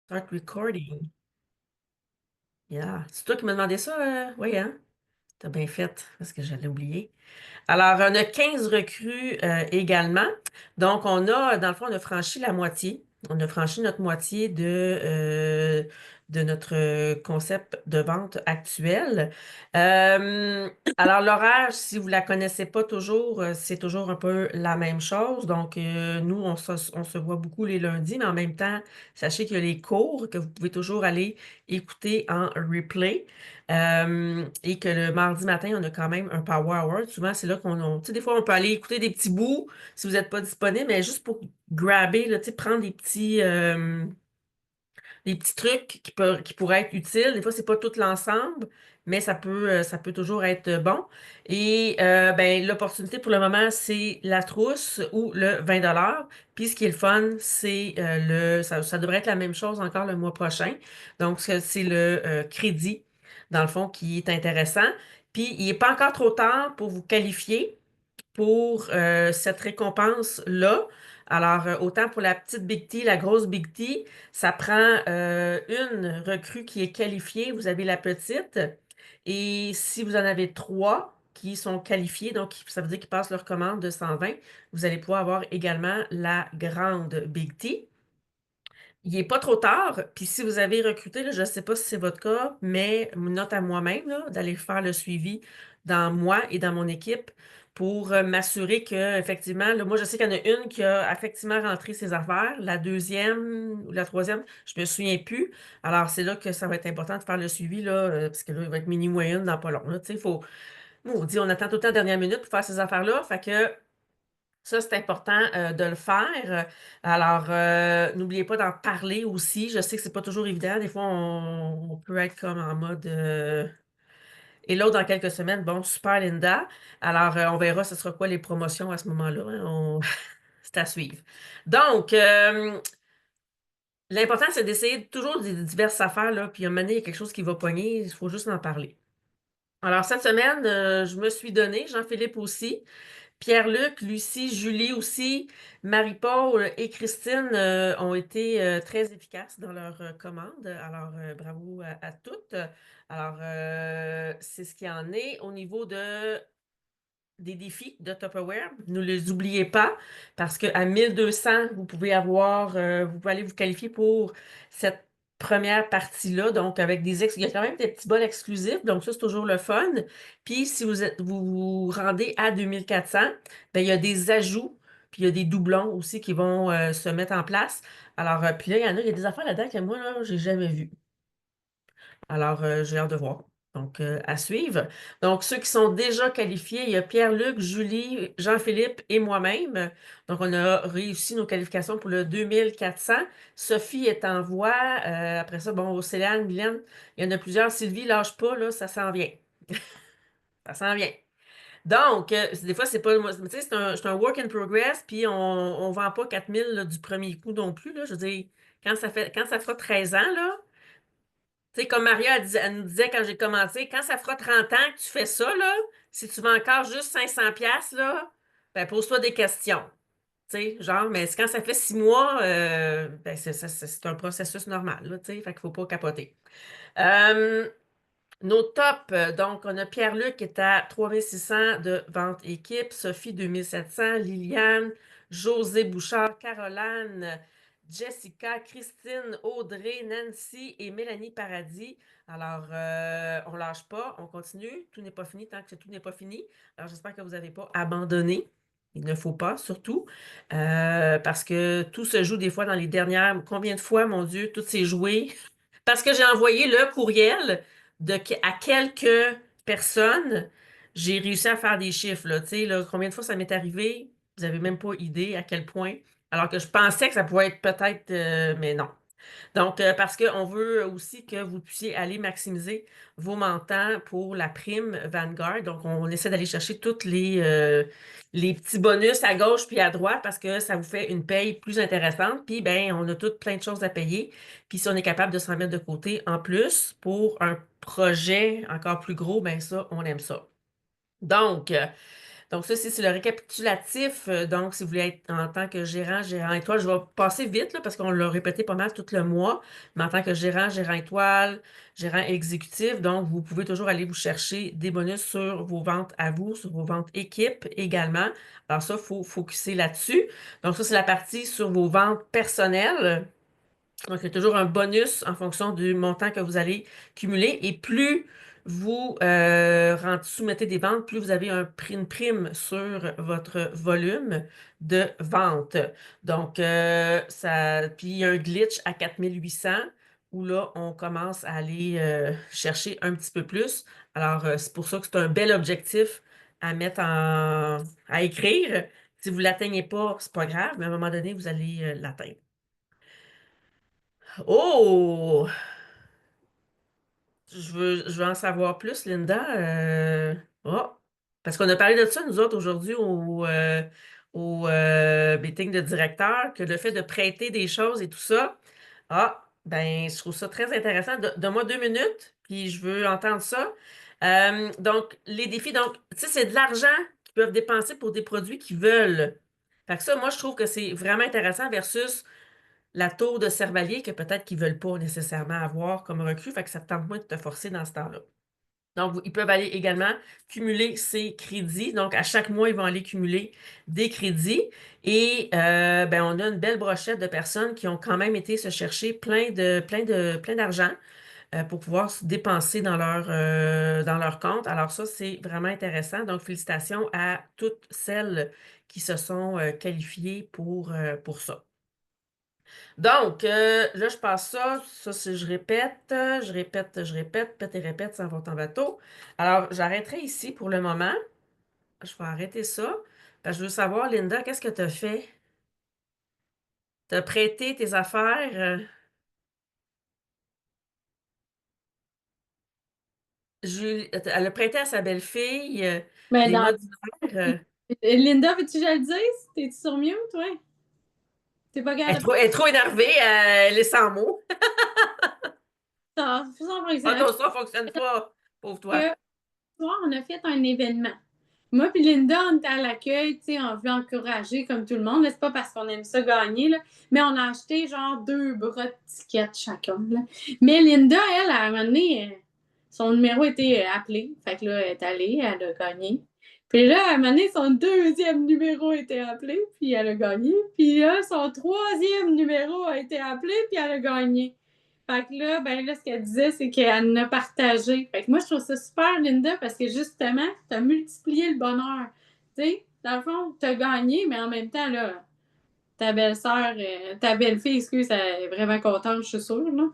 Start recording. Yeah. C'est toi qui m'as demandé ça? Oui, hein? T'as bien fait, parce que j'allais oublier. Alors, on a 15 recrues également. Donc, dans le fond, on a franchi la moitié. On a franchi notre moitié de notre concept de vente actuel. Alors, l'horaire, si vous la connaissez pas toujours, c'est toujours un peu la même chose. Donc, nous, on se voit beaucoup les lundis, mais en même temps, sachez qu'il y a les cours que vous pouvez toujours aller écouter en replay. Et que le mardi matin, on a quand même un Power Hour. Souvent, c'est là tu sais, des fois, on peut aller écouter des petits bouts si vous n'êtes pas disponible, mais juste pour grabber, là, tu sais, prendre des petits trucs qui pourraient être utiles. Des fois, c'est pas tout l'ensemble, mais ça peut toujours être bon. Et ben, l'opportunité pour le moment, c'est la trousse ou le 20 $. Puis ce qui est le fun, c'est ça devrait être la même chose encore le mois prochain. Donc, c'est le crédit, dans le fond, qui est intéressant. Puis, il n'est pas encore trop tard pour vous qualifier pour cette récompense-là. Alors, autant pour la petite Big T, la grosse Big T, ça prend une recrue qui est qualifiée, vous avez la petite. Et si vous en avez trois qui sont qualifiés, donc ça veut dire qu'ils passent leur commande de 120, vous allez pouvoir avoir également la grande Big T. Il n'est pas trop tard. Puis si vous avez recruté, là, je ne sais pas si c'est votre cas, mais une note à moi-même là, d'aller faire le suivi dans moi et dans mon équipe pour m'assurer que, effectivement, là, moi, je sais qu'il y en a une qui a effectivement rentré ses affaires. La deuxième ou la troisième, je ne me souviens plus. Alors, c'est là que ça va être important de faire le suivi, là, parce que là, il va être mini moyenne dans pas long. Là, tu sais, on attend tout le temps la dernière minute pour faire ces affaires-là. Fait que ça, c'est important de le faire. Alors, n'oubliez pas d'en parler aussi. Je sais que c'est pas toujours évident. Des fois, on peut être comme en mode et l'autre, dans quelques semaines, bon, super Linda. Alors, on verra ce sera quoi les promotions à ce moment-là, hein. C'est à suivre. Donc, l'important, c'est d'essayer toujours des diverses affaires, là. Puis, à un moment donné, il y a quelque chose qui va pogner. Il faut juste en parler. Alors, cette semaine, je me suis donné, Jean-Philippe aussi. Pierre-Luc, Lucie, Julie aussi, Marie-Paul et Christine ont été très efficaces dans leurs commandes. Alors, bravo à toutes. Alors, c'est ce qu'il en est. Au niveau des défis de Tupperware, ne les oubliez pas parce qu'à 1200, vous pouvez aller vous qualifier pour cette première partie-là. Donc, il y a quand même des petits bols exclusifs. Donc, ça, c'est toujours le fun. Puis, si vous vous rendez à 2400, ben, il y a des ajouts. Puis il y a des doublons aussi qui vont se mettre en place. Alors, puis là, il y a des affaires là-dedans que moi, là, j'ai jamais vues. Alors, j'ai hâte de voir. Donc, à suivre. Donc, ceux qui sont déjà qualifiés, il y a Pierre-Luc, Julie, Jean-Philippe et moi-même. Donc, on a réussi nos qualifications pour le 2400. Sophie est en voie. Après ça, bon, Océane, Mylène, il y en a plusieurs. Sylvie, lâche pas, là, ça s'en vient. Ça s'en vient. Donc, des fois, c'est pas moi. Tu sais, c'est un work in progress, puis on vend pas 4000 là, du premier coup non plus, là. Je veux dire, quand ça fera 13 ans, là. Tu sais, comme Maria, elle nous disait quand j'ai commencé, quand ça fera 30 ans que tu fais ça, là, si tu vends encore juste 500 pièces là, ben pose-toi des questions. Tu sais, genre, mais quand ça fait 6 mois, ben c'est un processus normal, là, tu sais, fait qu'il faut pas capoter. Euh, nos tops, donc on a Pierre-Luc qui est à 3600 de vente équipe, Sophie 2700, Liliane, José Bouchard, Caroline, Jessica, Christine, Audrey, Nancy et Mélanie Paradis. Alors, on lâche pas, on continue. Tout n'est pas fini tant que tout n'est pas fini. Alors, j'espère que vous n'avez pas abandonné. Il ne faut pas, surtout, parce que tout se joue des fois dans les dernières. Combien de fois, mon Dieu, tout s'est joué parce que j'ai envoyé le courriel à quelques personnes. J'ai réussi à faire des chiffres, là. Tu sais, là, combien de fois ça m'est arrivé? Vous n'avez même pas idée à quel point. Alors que je pensais que ça pouvait être peut-être, mais non. Donc, parce qu'on veut aussi que vous puissiez aller maximiser vos montants pour la prime Vanguard. Donc, on essaie d'aller chercher tous les petits bonus à gauche puis à droite parce que ça vous fait une paye plus intéressante. Puis, ben, on a toutes plein de choses à payer. Puis, si on est capable de s'en mettre de côté en plus pour un projet encore plus gros, ben ça, on aime ça. Donc, Donc ça, c'est le récapitulatif. Donc, si vous voulez être en tant que gérant, gérant étoile, je vais passer vite là, parce qu'on l'a répété pas mal tout le mois, mais en tant que gérant, gérant étoile, gérant exécutif, donc vous pouvez toujours aller vous chercher des bonus sur vos ventes à vous, sur vos ventes équipe également. Alors ça, il faut focuser là-dessus. Donc ça, c'est la partie sur vos ventes personnelles. Donc, il y a toujours un bonus en fonction du montant que vous allez cumuler. Et plus vous soumettez des ventes, plus vous avez une prime sur votre volume de vente. Donc, puis il y a un glitch à 4800 où là, on commence à aller chercher un petit peu plus. Alors, c'est pour ça que c'est un bel objectif à à écrire. Si vous ne l'atteignez pas, c'est pas grave, mais à un moment donné, vous allez l'atteindre. Oh! Je veux en savoir plus, Linda. Oh! Parce qu'on a parlé de ça, nous autres, aujourd'hui, au meeting de directeur, que le fait de prêter des choses et tout ça. Ah, ben, je trouve ça très intéressant. Donne-moi 2 minutes, puis je veux entendre ça. Donc, les défis, donc, tu sais, c'est de l'argent qu'ils peuvent dépenser pour des produits qu'ils veulent. Fait que ça, moi, je trouve que c'est vraiment intéressant versus la tour de Cervalier que peut-être qu'ils ne veulent pas nécessairement avoir comme recrue, fait que ça te tente moins de te forcer dans ce temps-là. Donc, ils peuvent aller également cumuler ces crédits. Donc, à chaque mois, ils vont aller cumuler des crédits. Et ben, on a une belle brochette de personnes qui ont quand même été se chercher plein d'argent pour pouvoir se dépenser dans leur compte. Alors ça, c'est vraiment intéressant. Donc, félicitations à toutes celles qui se sont qualifiées pour ça. Donc, là, je passe ça. Ça, c'est pète et répète, ça va en bateau. Alors, j'arrêterai ici pour le moment. Je vais arrêter ça. Parce que je veux savoir, Linda, qu'est-ce que tu as fait? Tu as prêté tes affaires? Elle a prêté à sa belle-fille Mais des dans... mots d'hiver. Linda, veux-tu que je le dise? T'es-tu sur mute, ouais? T'es pas capable Elle est trop énervée, elle est sans mots. de ça Ah fonctionne. non, ça fonctionne pas. Pauvre Que, toi. ce soir, on a fait un événement. Moi puis Linda, on était à l'accueil, tu sais, on veut encourager comme tout le monde. Mais c'est pas parce qu'on aime ça gagner, là. Mais on a acheté genre 2 bras de tickets chacun, là. Mais Linda, elle, à un moment donné, son numéro était appelé. Fait que là, elle est allée, elle a gagné. Puis là, à un moment donné, son deuxième numéro a été appelé, puis elle a gagné. Puis là, son troisième numéro a été appelé, puis elle a gagné. Fait que là, ben là, ce qu'elle disait, c'est qu'elle en a partagé. Fait que moi, je trouve ça super, Linda, parce que justement, tu as multiplié le bonheur. Tu sais, dans le fond, tu as gagné, mais en même temps, là, ta belle-sœur, ta belle-fille, excuse, elle est vraiment contente, je suis sûre, là.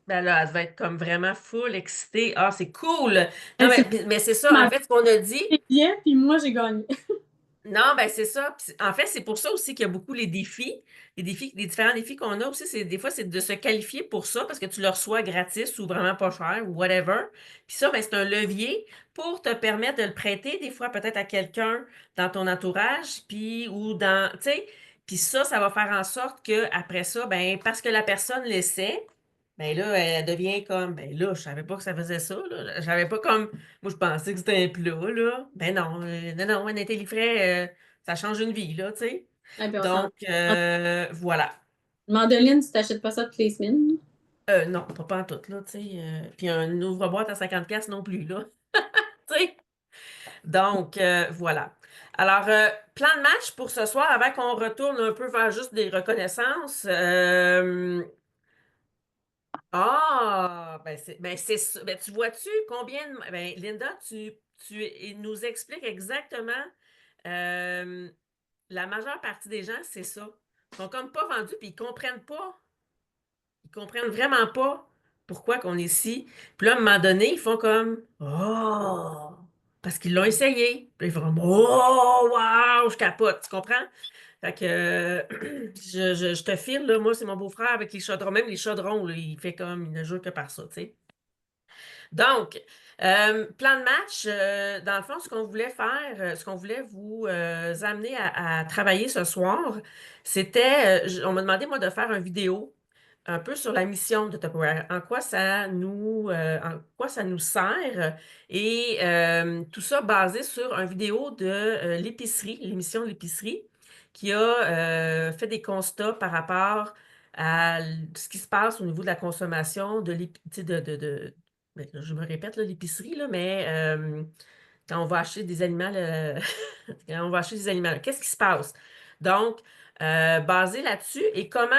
Ben là, elle va être comme vraiment full excitée. Ah, c'est cool! Non, Elle s'est mais c'est ça, en ma fait, ce qu'on a dit. billets, puis moi, j'ai gagné. Non, ben c'est ça. Puis en fait, c'est pour ça aussi qu'il y a beaucoup les défis. Les différents défis qu'on a aussi, c'est des fois, c'est de se qualifier pour ça parce que tu le reçois gratis ou vraiment pas cher ou whatever. Puis ça, ben, c'est un levier pour te permettre de le prêter des fois peut-être à quelqu'un dans ton entourage, puis ou dans, tu sais, puis ça va faire en sorte que après ça, ben parce que la personne l'essaie, ben là, elle devient comme, ben là, je savais pas que ça faisait ça, là. Je savais pas comme, moi, je pensais que c'était un plat, là. Ben non, non, un intellifrais, ça change une vie, là, tu sais. Et puis on s'en... Donc, voilà. Mandoline, tu t'achètes pas ça toutes les semaines. Non, pas en tout, là, tu sais. Puis un ouvre-boîte à 50$ non plus, là. Tu sais. Donc, voilà. Alors, plan de match pour ce soir, avant qu'on retourne un peu vers juste des reconnaissances. Ben ça. Ben, tu vois-tu combien ben, Linda, il nous explique exactement euh, la majeure partie des gens, c'est ça. Ils sont comme pas vendus, puis ils comprennent pas. Ils comprennent vraiment pas pourquoi qu'on est ici. Puis là, à un moment donné, ils font comme Oh! Parce qu'ils l'ont essayé. Puis ils font comme Oh! Wow! Je capote, tu comprends? Fait que je te file, là, moi, c'est mon beau-frère avec les chaudrons. Même les chaudrons, là, il fait comme, il ne joue que par ça, tu sais. Donc, plan de match, dans le fond, ce qu'on voulait faire, ce qu'on voulait vous amener à travailler ce soir, c'était, on m'a demandé, moi, de faire une vidéo un peu sur la mission de Tupperware, en quoi ça nous sert, et tout ça basé sur une vidéo de l'épicerie, l'émission de l'épicerie, qui a fait des constats par rapport à ce qui se passe au niveau de la consommation de l'épicerie, ben, je me répète, là, l'épicerie, là, mais quand on va acheter des aliments, quand on va acheter des aliments, là, qu'est-ce qui se passe? Donc, basé là-dessus, et comment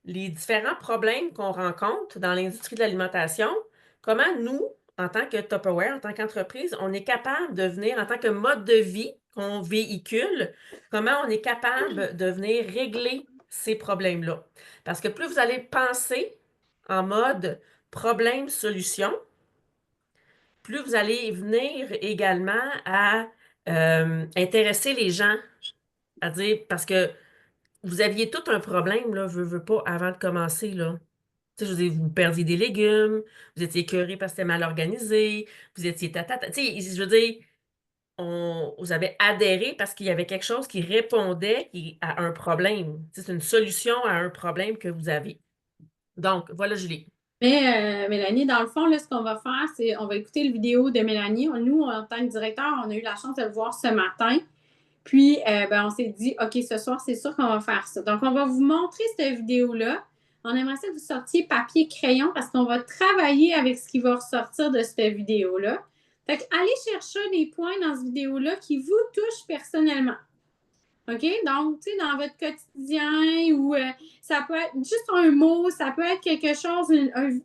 les différents problèmes qu'on rencontre dans l'industrie de l'alimentation, comment nous, en tant que Tupperware, en tant qu'entreprise, on est capable de venir, en tant que mode de vie qu'on véhicule, comment on est capable de venir régler ces problèmes-là. Parce que plus vous allez penser en mode problème-solution, plus vous allez venir également à intéresser les gens, à dire, parce que vous aviez tout un problème, là, veux pas, avant de commencer, là. Tu sais, je veux dire, vous perdiez des légumes, vous étiez écœuré parce que c'était mal organisé, vous étiez tatata. Tu sais, je veux dire, vous avez adhéré parce qu'il y avait quelque chose qui répondait à un problème. Tu sais, c'est une solution à un problème que vous avez. Donc, voilà, Julie. Mais Mélanie, dans le fond, là, ce qu'on va faire, c'est on va écouter le vidéo de Mélanie. Nous, en tant que directeur, on a eu la chance de le voir ce matin. Puis, on s'est dit, OK, ce soir, c'est sûr qu'on va faire ça. Donc, on va vous montrer cette vidéo-là. On aimerait ça que vous sortiez papier, crayon, parce qu'on va travailler avec ce qui va ressortir de cette vidéo-là. Fait que, allez chercher des points dans cette vidéo-là qui vous touchent personnellement. OK? Donc, tu sais, dans votre quotidien, ou ça peut être juste un mot, ça peut être quelque chose,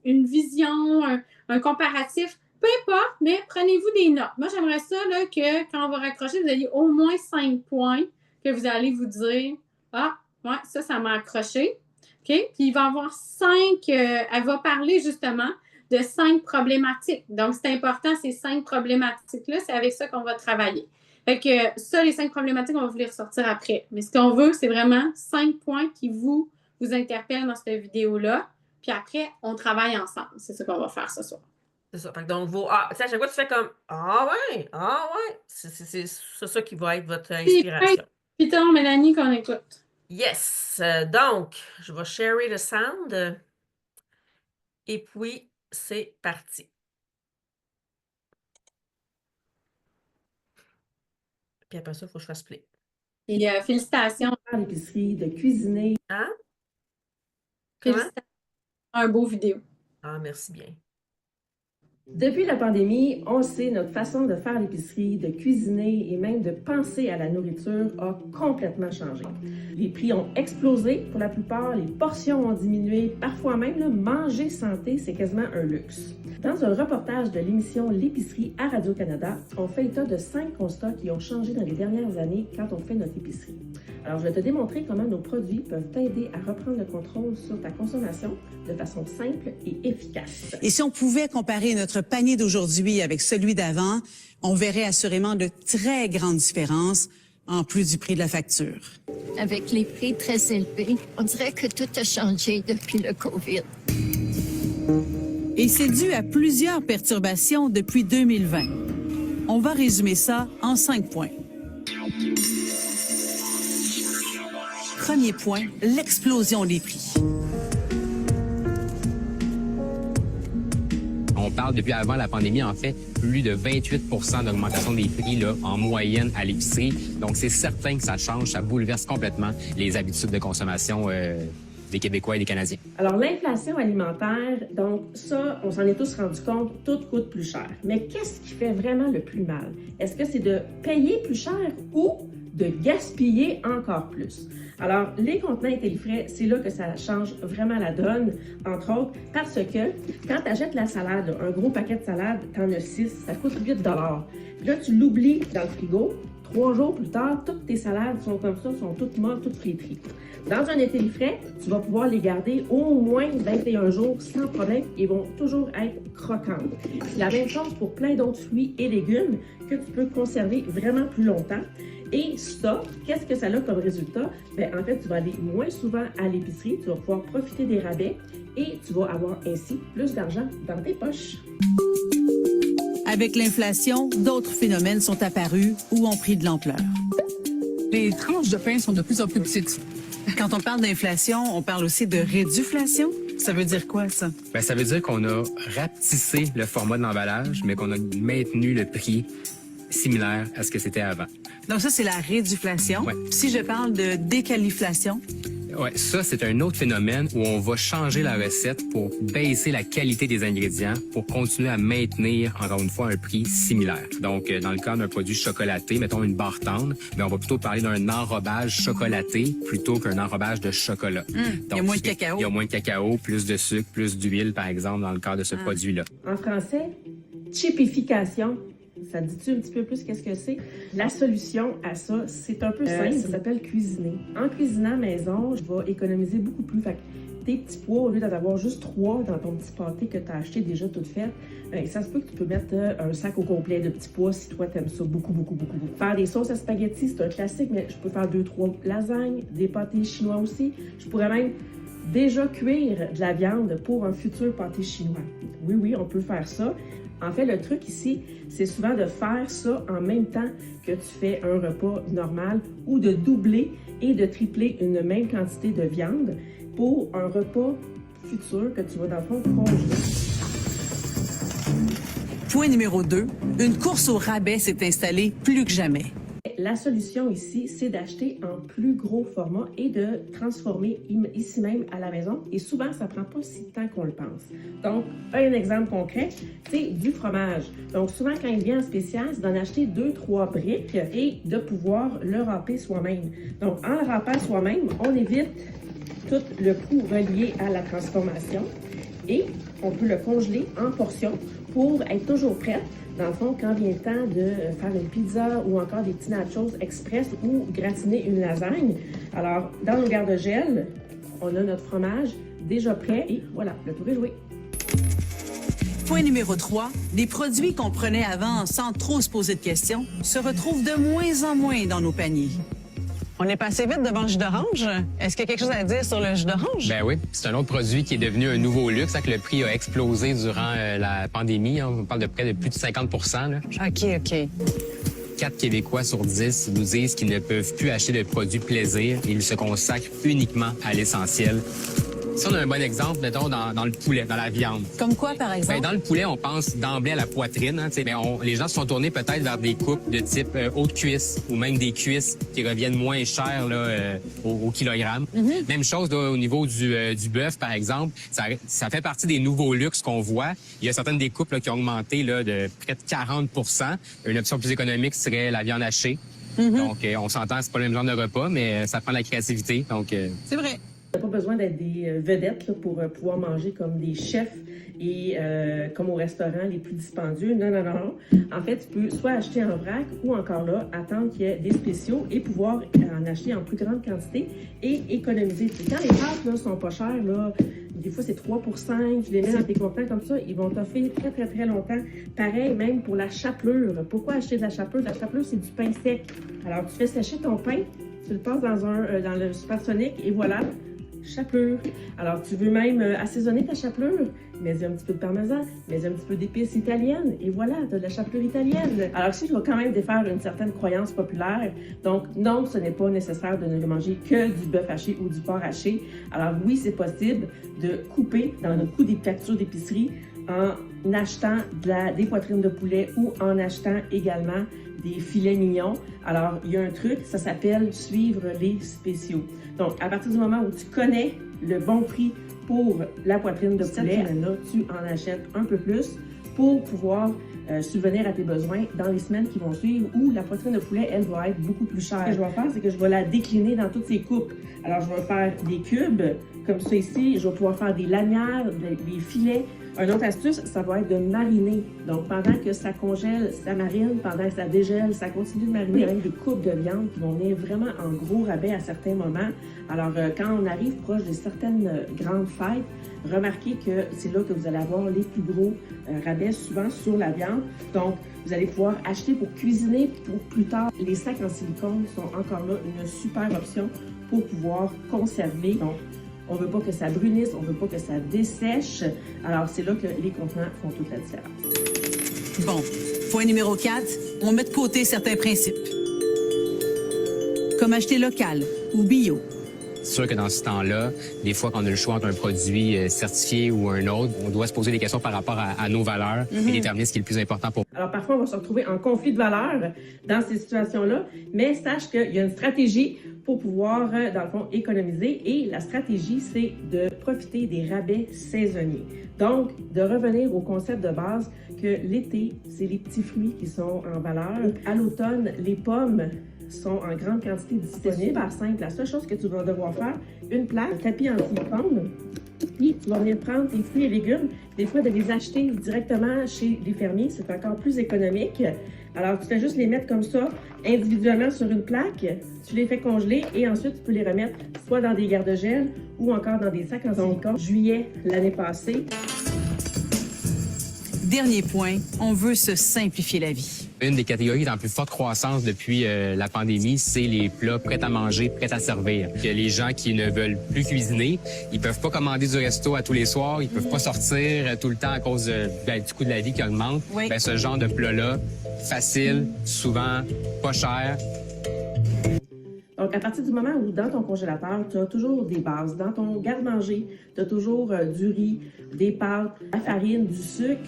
une vision, un comparatif. Peu importe, mais prenez-vous des notes. Moi, j'aimerais ça là, que quand on va raccrocher, vous ayez au moins 5 points que vous allez vous dire ah, ouais, ça m'a accroché. OK? Puis il va y avoir 5, elle va parler justement de 5 problématiques. Donc, c'est important, ces 5 problématiques-là, c'est avec ça qu'on va travailler. Fait que ça, les 5 problématiques, on va vous les ressortir après. Mais ce qu'on veut, c'est vraiment 5 points qui vous interpellent dans cette vidéo-là. Puis après, on travaille ensemble. C'est ça qu'on va faire ce soir. C'est ça. Donc, à chaque fois, tu fais comme ah ouais. C'est ça qui va être votre inspiration. Python, Mélanie, qu'on écoute. Yes. Donc, je vais sharer le sound. Et puis, c'est parti. Puis après ça, il faut que je fasse play. Et félicitations. À l'épicerie, de cuisiner. Hein? Félicitations. Un beau vidéo. Ah, merci bien. Depuis la pandémie, on sait, notre façon de faire l'épicerie, de cuisiner et même de penser à la nourriture a complètement changé. Les prix ont explosé pour la plupart, les portions ont diminué, parfois même manger santé, c'est quasiment un luxe. Dans un reportage de l'émission L'épicerie à Radio-Canada, on fait état de 5 constats qui ont changé dans les dernières années quand on fait notre épicerie. Alors, je vais te démontrer comment nos produits peuvent t'aider à reprendre le contrôle sur ta consommation de façon simple et efficace. Et si on pouvait comparer notre panier d'aujourd'hui avec celui d'avant, on verrait assurément de très grandes différences, en plus du prix de la facture. Avec les prix très élevés, on dirait que tout a changé depuis le COVID. Et c'est dû à plusieurs perturbations depuis 2020. On va résumer ça en 5 points. Premier point, l'explosion des prix. On parle depuis avant la pandémie, en fait, plus de 28 d'augmentation des prix là, en moyenne à l'épicerie. Donc, c'est certain que ça change, ça bouleverse complètement les habitudes de consommation des Québécois et des Canadiens. Alors, l'inflation alimentaire, donc ça, on s'en est tous rendu compte, tout coûte plus cher. Mais qu'est-ce qui fait vraiment le plus mal? Est-ce que c'est de payer plus cher ou de gaspiller encore plus? Alors, les contenants IntelliFrais, c'est là que ça change vraiment la donne, entre autres, parce que quand tu achètes la salade, un gros paquet de salade, tu en as 6, ça coûte 8 $. Puis là, tu l'oublies dans le frigo. 3 jours plus tard, toutes tes salades sont comme ça, sont toutes molles, toutes flétries. Dans un IntelliFrais, tu vas pouvoir les garder au moins 21 jours sans problème. Ils vont toujours être croquantes. C'est la même chose pour plein d'autres fruits et légumes que tu peux conserver vraiment plus longtemps. Et ça, qu'est-ce que ça a comme résultat? Bien, en fait, tu vas aller moins souvent à l'épicerie, tu vas pouvoir profiter des rabais et tu vas avoir ainsi plus d'argent dans tes poches. Avec l'inflation, d'autres phénomènes sont apparus ou ont pris de l'ampleur. Les tranches de pain sont de plus en plus petites. Quand on parle d'inflation, on parle aussi de réduflation. Ça veut dire quoi, ça? Ben, ça veut dire qu'on a rapetissé le format de l'emballage, mais qu'on a maintenu le prix similaire à ce que c'était avant. Donc ça, c'est la réduflation. Ouais. Si je parle de décaliflation, Ouais, ça, c'est un autre phénomène où on va changer la recette pour baisser la qualité des ingrédients pour continuer à maintenir, encore une fois, un prix similaire. Donc, dans le cas d'un produit chocolaté, mettons une barre tendre, mais on va plutôt parler d'un enrobage chocolaté plutôt qu'un enrobage de chocolat. il y a moins de cacao. Il y a moins de cacao, plus de sucre, plus d'huile, par exemple, dans le cas de ce produit-là. En français, chipification. Ça dit-tu un petit peu plus qu'est-ce que c'est? La solution à ça, c'est un peu simple. Ça s'appelle cuisiner. En cuisinant maison, je vais économiser beaucoup plus. Fait que tes petits pois, au lieu d'en avoir juste 3 dans ton petit pâté que tu as acheté déjà tout fait, ça se peut que tu peux mettre un sac au complet de petits pois si toi t'aimes ça beaucoup. Faire des sauces à spaghetti, c'est un classique, mais je peux faire 2-3 lasagnes, des pâtés chinois aussi. Je pourrais même déjà cuire de la viande pour un futur pâté chinois. Oui, on peut faire ça. En fait, le truc ici, c'est souvent de faire ça en même temps que tu fais un repas normal ou de doubler et de tripler une même quantité de viande pour un repas futur que tu vas dans le fond congeler. Point numéro 2, une course au rabais s'est installée plus que jamais. La solution ici, c'est d'acheter en plus gros format et de transformer ici même à la maison. Et souvent, ça prend pas si de temps qu'on le pense. Donc, un exemple concret, c'est du fromage. Donc, souvent, quand il vient en spécial, c'est d'en acheter 2-3 briques et de pouvoir le râper soi-même. Donc, en le râpant soi-même, on évite tout le coût relié à la transformation et on peut le congeler en portions pour être toujours prête. Dans le fond, quand vient le temps de faire une pizza ou encore des petits nachos express ou gratiner une lasagne, alors dans nos garde-gel, on a notre fromage déjà prêt et voilà, le tour est joué. Point numéro 3, les produits qu'on prenait avant sans trop se poser de questions se retrouvent de moins en moins dans nos paniers. On est passé vite devant le jus d'orange. Est-ce qu'il y a quelque chose à dire sur le jus d'orange? Ben oui, c'est un autre produit qui est devenu un nouveau luxe, que le prix a explosé durant la pandémie. On parle de près de plus de 50 là. OK. 4 Québécois sur 10 nous disent qu'ils ne peuvent plus acheter de produits plaisir et ils se consacrent uniquement à l'essentiel. Si on a un bon exemple, mettons, dans le poulet, dans la viande. Comme quoi, par exemple? Ben, dans le poulet, on pense d'emblée à la poitrine. Hein, les gens se sont tournés peut-être vers des coupes de type haute cuisse ou même des cuisses qui reviennent moins chères là, au kilogramme. Même chose là, au niveau du bœuf, par exemple. Ça fait partie des nouveaux luxes qu'on voit. Il y a certaines des coupes là, qui ont augmenté là, de près de 40 Une option plus économique serait la viande hachée. Donc, on s'entend, c'est pas le même genre de repas, mais ça prend de la créativité. Donc, c'est vrai. On n'a pas besoin d'être des vedettes là, pour pouvoir manger comme des chefs et comme au restaurant les plus dispendieux. Non. En fait, tu peux soit acheter en vrac ou encore là, attendre qu'il y ait des spéciaux et pouvoir en acheter en plus grande quantité et économiser. Puis quand les pâtes là, sont pas chères, là, des fois c'est 3 pour 5, tu les mets dans tes contenants comme ça, ils vont t'offrir très longtemps. Pareil, même pour la chapelure. Pourquoi acheter de la chapelure? La chapelure, c'est du pain sec. Alors, tu fais sécher ton pain, tu le passes dans le supersonique et voilà, chapelure. Alors, tu veux même assaisonner ta chapelure, mets-y un petit peu de parmesan, mets-y un petit peu d'épices italiennes, et voilà, tu as de la chapelure italienne. Alors ici, je vais quand même défaire une certaine croyance populaire. Donc, non, ce n'est pas nécessaire de ne manger que du bœuf haché ou du porc haché. Alors oui, c'est possible de couper dans le coût des factures d'épicerie en achetant des poitrines de poulet ou en achetant également des filets mignons. Alors, il y a un truc, ça s'appelle suivre les spéciaux. Donc, à partir du moment où tu connais le bon prix pour la poitrine de poulet, tu en achètes un peu plus pour pouvoir subvenir à tes besoins dans les semaines qui vont suivre où la poitrine de poulet, elle, va être beaucoup plus chère. Ce que je vais faire, c'est que je vais la décliner dans toutes ses coupes. Alors, je vais faire des cubes comme ça ici. Je vais pouvoir faire des lanières, des filets. Une autre astuce, ça va être de mariner. Donc, pendant que ça congèle, ça marine. Pendant que ça dégèle, ça continue de mariner. Il y a même des coupes de viande qui vont venir vraiment en gros rabais à certains moments. Alors, quand on arrive proche de certaines grandes fêtes, remarquez que c'est là que vous allez avoir les plus gros rabais, souvent sur la viande. Donc, vous allez pouvoir acheter pour cuisiner pour plus tard. Les sacs en silicone sont encore là une super option pour pouvoir conserver. Donc, on ne veut pas que ça brunisse, on ne veut pas que ça dessèche. Alors, c'est là que les contenants font toute la différence. Bon, point numéro 4, on met de côté certains principes. Comme acheter local ou bio. C'est sûr que dans ce temps-là, des fois, quand on a le choix entre un produit certifié ou un autre, on doit se poser des questions par rapport à nos valeurs et déterminer ce qui est le plus important pour nous. Alors, parfois, on va se retrouver en conflit de valeurs dans ces situations-là, mais sache qu'il y a une stratégie pour pouvoir, dans le fond, économiser. Et la stratégie, c'est de profiter des rabais saisonniers. Donc, de revenir au concept de base que l'été, c'est les petits fruits qui sont en valeur. À l'automne, les pommes sont en grande quantité disponibles. C'est super simple. La seule chose que tu vas devoir faire, une plaque, un tapis anti-pomme, puis tu vas venir prendre tes fruits et légumes. Des fois, de les acheter directement chez les fermiers, c'est encore plus économique. Alors, tu fais juste les mettre comme ça, individuellement sur une plaque, tu les fais congeler et ensuite, tu peux les remettre soit dans des garde-gel ou encore dans des sacs en silicone. Juillet l'année passée. Dernier point, on veut se simplifier la vie. Une des catégories qui est en plus forte croissance depuis la pandémie, c'est les plats prêts à manger, prêts à servir. Il y a les gens qui ne veulent plus cuisiner, ils peuvent pas commander du resto à tous les soirs, ils peuvent pas sortir tout le temps à cause du coût de la vie qui augmente. Oui. Ben, ce genre de plat-là, facile, souvent pas cher. Donc, à partir du moment où dans ton congélateur, tu as toujours des bases. Dans ton garde-manger, tu as toujours du riz, des pâtes, la farine, du sucre.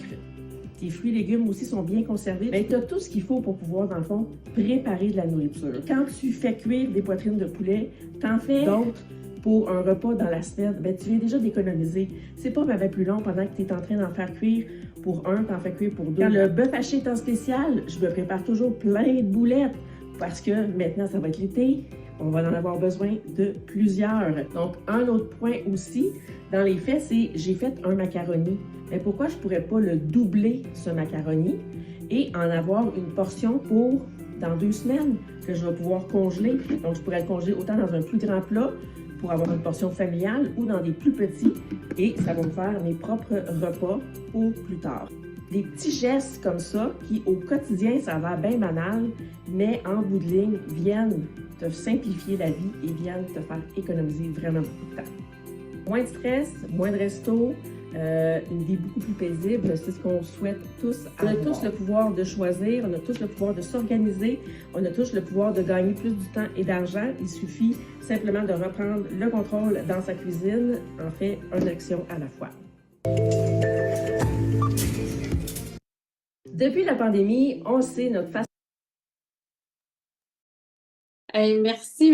Tes fruits et légumes aussi sont bien conservés. Bien, tu as tout ce qu'il faut pour pouvoir, dans le fond, préparer de la nourriture. Quand tu fais cuire des poitrines de poulet, t'en fais d'autres pour un repas dans la semaine, bien, tu viens déjà d'économiser. C'est pas plus long pendant que tu es en train d'en faire cuire pour un, t'en fais cuire pour deux. Quand le bœuf haché est en spécial, je me prépare toujours plein de boulettes parce que maintenant, ça va être l'été. On va en avoir besoin de plusieurs. Donc, un autre point aussi, dans les faits, c'est j'ai fait un macaroni. Mais pourquoi je ne pourrais pas le doubler, ce macaroni, et en avoir une portion pour dans 2 semaines que je vais pouvoir congeler? Donc, je pourrais le congeler autant dans un plus grand plat pour avoir une portion familiale ou dans des plus petits, et ça va me faire mes propres repas pour plus tard. Des petits gestes comme ça, qui au quotidien, ça va bien banal, mais en bout de ligne, viennent te simplifier la vie et viennent te faire économiser vraiment beaucoup de temps. Moins de stress, moins de resto, une vie beaucoup plus paisible, c'est ce qu'on souhaite tous. On a tous le pouvoir de choisir, on a tous le pouvoir de s'organiser, on a tous le pouvoir de gagner plus du temps et d'argent. Il suffit simplement de reprendre le contrôle dans sa cuisine, en fait, une action à la fois. Depuis la pandémie, on sait notre façon. Hey, merci.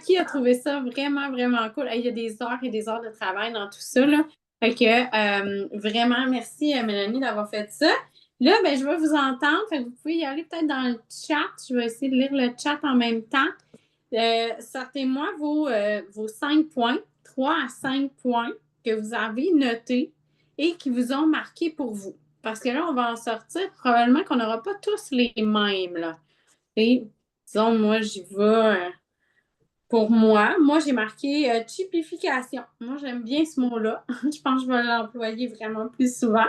Qui a trouvé ça vraiment, vraiment cool? Hey, il y a des heures et des heures de travail dans tout ça, là. Fait que vraiment, merci Mélanie d'avoir fait ça. Là, ben, je vais vous entendre. Fait que vous pouvez y aller peut-être dans le chat. Je vais essayer de lire le chat en même temps. Sortez-moi vos 5 points, 3 à 5 points que vous avez notés et qui vous ont marqué pour vous. Parce que là, on va en sortir. Probablement qu'on n'aura pas tous les mêmes, là. Et disons, moi, j'y vais pour moi. Moi, j'ai marqué chipification. Moi, j'aime bien ce mot-là. Je pense que je vais l'employer vraiment plus souvent.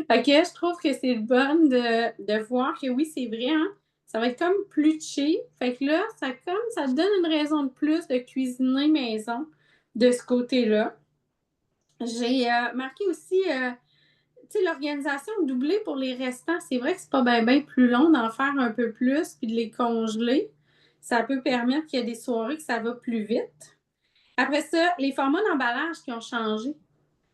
Fait que je trouve que c'est bon de voir que oui, c'est vrai, hein? Ça va être comme plus cheap. Fait que là, ça te donne une raison de plus de cuisiner maison de ce côté-là. J'ai marqué aussi l'organisation doublée pour les restants. C'est vrai que c'est pas bien plus long d'en faire un peu plus puis de les congeler. Ça peut permettre qu'il y ait des soirées que ça va plus vite. Après ça, les formats d'emballage qui ont changé.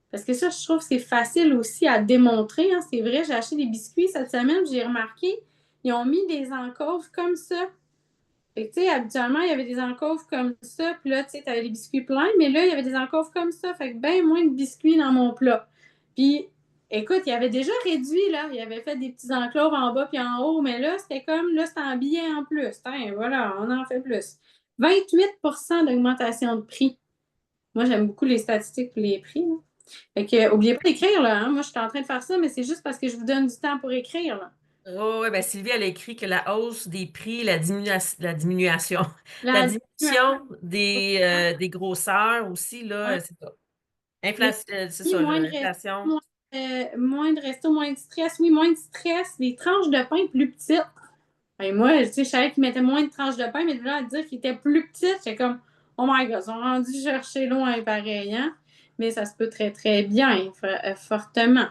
Parce que ça, je trouve que c'est facile aussi à démontrer. Hein. C'est vrai, j'ai acheté des biscuits cette semaine, j'ai remarqué, ils ont mis des encôves comme ça. Fait que, tu sais, habituellement, il y avait des encôves comme ça, puis là, tu sais, t'avais des biscuits pleins, mais là, il y avait des encôves comme ça. Fait que bien moins de biscuits dans mon plat. Puis, écoute, il avait déjà réduit, là. Il avait fait des petits enclos en bas puis en haut, mais là, c'était comme, là, c'était en billets en plus. Hein, voilà, on en fait plus. 28% d'augmentation de prix. Moi, j'aime beaucoup les statistiques et les prix. Là. Fait que, oubliez pas d'écrire, là. Hein. Moi, je suis en train de faire ça, mais c'est juste parce que je vous donne du temps pour écrire, là. Oh, oui, ben Sylvie, elle a écrit que la hausse des prix, la diminution des grosseurs aussi, là, Ouais. c'est ça. C'est ça, Moins de l'inflation. moins de resto, moins de stress. Oui, moins de stress. Les tranches de pain plus petites. Ben moi, tu sais, je savais qu'ils mettaient moins de tranches de pain, mais de là à dire qu'ils étaient plus petites, j'étais comme, oh my God, ils sont rendus chercher loin pareil, hein? Mais ça se peut très, très bien, fortement.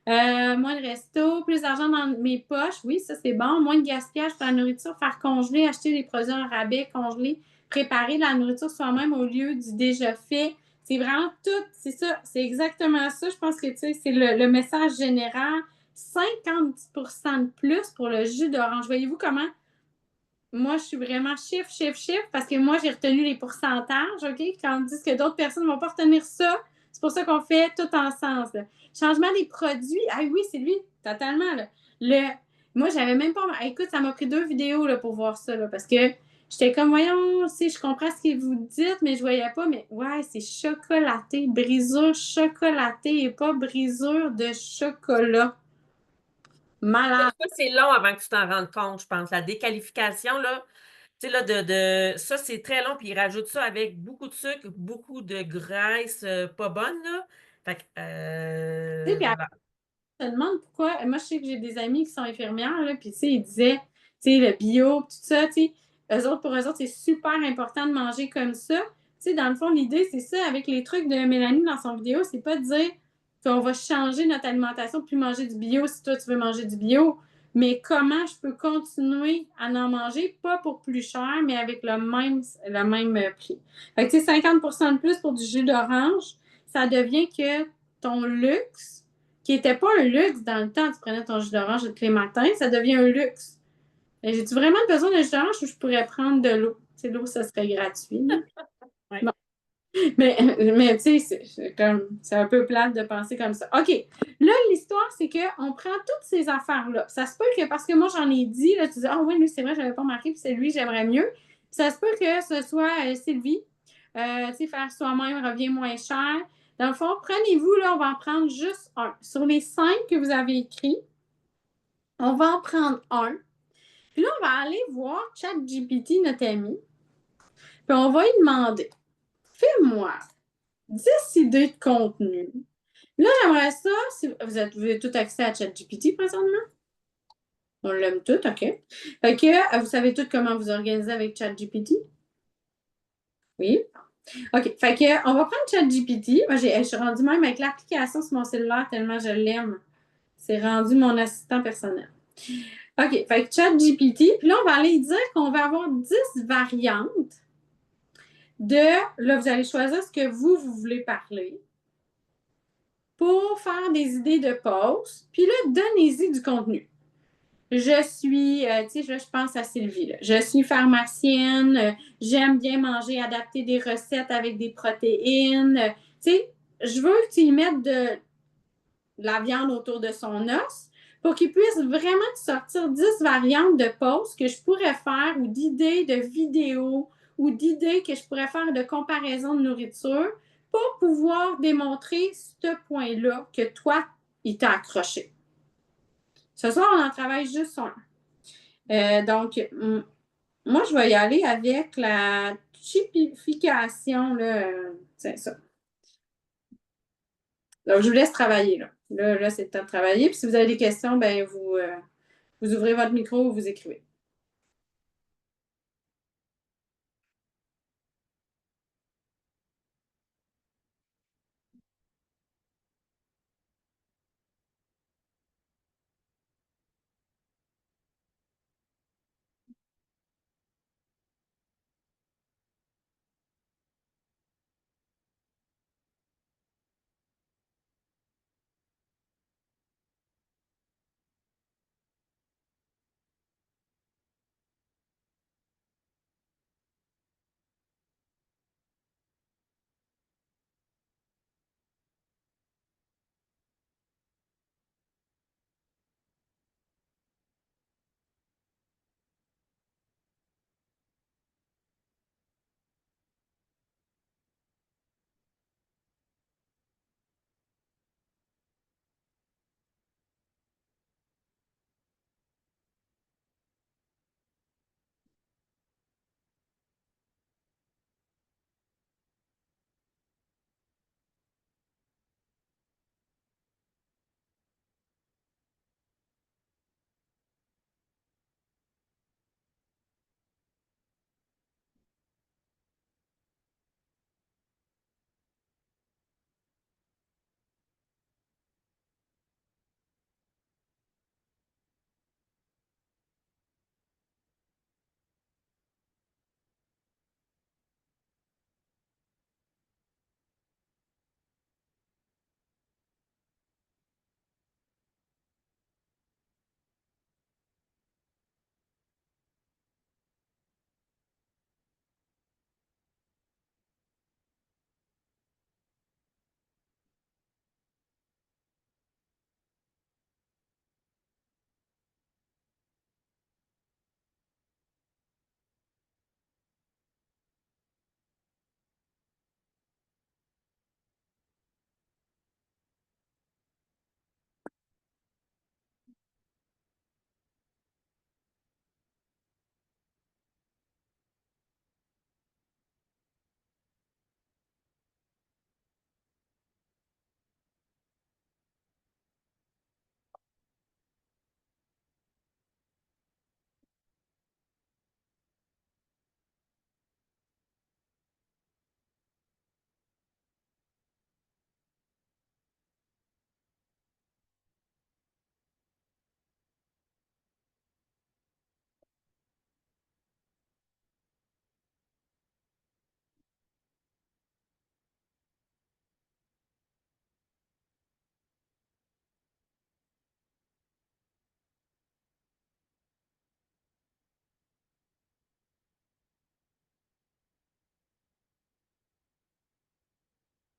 Moins de resto, plus d'argent dans mes poches. Oui, ça, c'est bon. Moins de gaspillage pour la nourriture, faire congeler, acheter des produits en rabais, congeler, préparer la nourriture soi-même au lieu du déjà fait. C'est vraiment tout, c'est ça, c'est exactement ça. Je pense que, tu sais, c'est le message général. 50% de plus pour le jus d'orange. Voyez-vous comment moi, je suis vraiment chiffre, parce que moi, j'ai retenu les pourcentages, OK? Tandis que d'autres personnes ne vont pas retenir ça. C'est pour ça qu'on fait tout ensemble. Là. Changement des produits. Ah oui, c'est lui, totalement. Là. Moi, j'avais même pas. Écoute, ça m'a pris 2 vidéos là, pour voir ça, là, parce que j'étais comme, voyons, si je comprends ce que vous dites, mais je voyais pas. Mais ouais, c'est chocolaté, brisure chocolatée et pas brisure de chocolat. Ça, Malade. c'est long avant que tu t'en rendes compte, je pense. La déqualification, là, tu sais, là, ça, c'est très long, puis ils rajoutent ça avec beaucoup de sucre, beaucoup de graisse pas bonne, là. Fait que, Tu sais, puis voilà. je me demande pourquoi. Moi, je sais que j'ai des amis qui sont infirmières, là, puis tu sais, ils disaient, tu sais, le bio, tout ça, tu sais, pour eux autres, c'est super important de manger comme ça. Tu sais, dans le fond, l'idée, c'est ça, avec les trucs de Mélanie dans son vidéo, c'est pas de dire qu'on va changer notre alimentation, plus manger du bio si toi, tu veux manger du bio, mais comment je peux continuer à en manger, pas pour plus cher, mais avec le même prix. Fait que, tu sais, 50% de plus pour du jus d'orange, ça devient que ton luxe, qui n'était pas un luxe dans le temps, tu prenais ton jus d'orange tous les matins, ça devient un luxe. J'ai-tu vraiment besoin d'un jus d'orange ou je pourrais prendre de l'eau? Tu sais, l'eau, ça serait gratuit. Ouais. Bon. Mais tu sais, c'est un peu plate de penser comme ça. OK. Là, l'histoire, c'est qu'on prend toutes ces affaires-là. Ça se peut que, parce que moi, j'en ai dit, là, tu dis, ah oui, lui, c'est vrai, je n'avais pas marqué, puis c'est lui, j'aimerais mieux. Ça se peut que ce soit Sylvie. Tu sais, faire soi-même revient moins cher. Dans le fond, prenez-vous, là, on va en prendre juste un. Sur les 5 que vous avez écrits, on va en prendre un. Puis là, on va aller voir ChatGPT, notre ami. Puis on va lui demander, fais-moi 10 idées de contenu. Là, j'aimerais ça, si vous avez tout accès à ChatGPT présentement. On l'aime tout, OK. Fait que vous savez tout comment vous organiser avec ChatGPT? Oui. OK. Fait que on va prendre ChatGPT. Moi, je suis rendue même avec l'application sur mon cellulaire tellement je l'aime. C'est rendu mon assistant personnel. OK. Fait que ChatGPT. Puis là, on va aller dire qu'on va avoir 10 variantes de. Là, vous allez choisir ce que vous voulez parler pour faire des idées de posts. Puis là, donnez-y du contenu. Je suis, tu sais, je pense à Sylvie. Là. Je suis pharmacienne, j'aime bien manger, adapter des recettes avec des protéines. Tu sais, je veux que tu y mettes de la viande autour de son os pour qu'il puisse vraiment te sortir 10 variantes de posts que je pourrais faire ou d'idées de vidéos ou d'idées que je pourrais faire de comparaison de nourriture pour pouvoir démontrer ce point-là que toi, il t'a accroché. Ce soir, on en travaille juste un. Donc, moi, je vais y aller avec la chipification, là. C'est ça. Donc, je vous laisse travailler, là. Là, c'est le temps de travailler. Puis si vous avez des questions, ben vous ouvrez votre micro ou vous écrivez.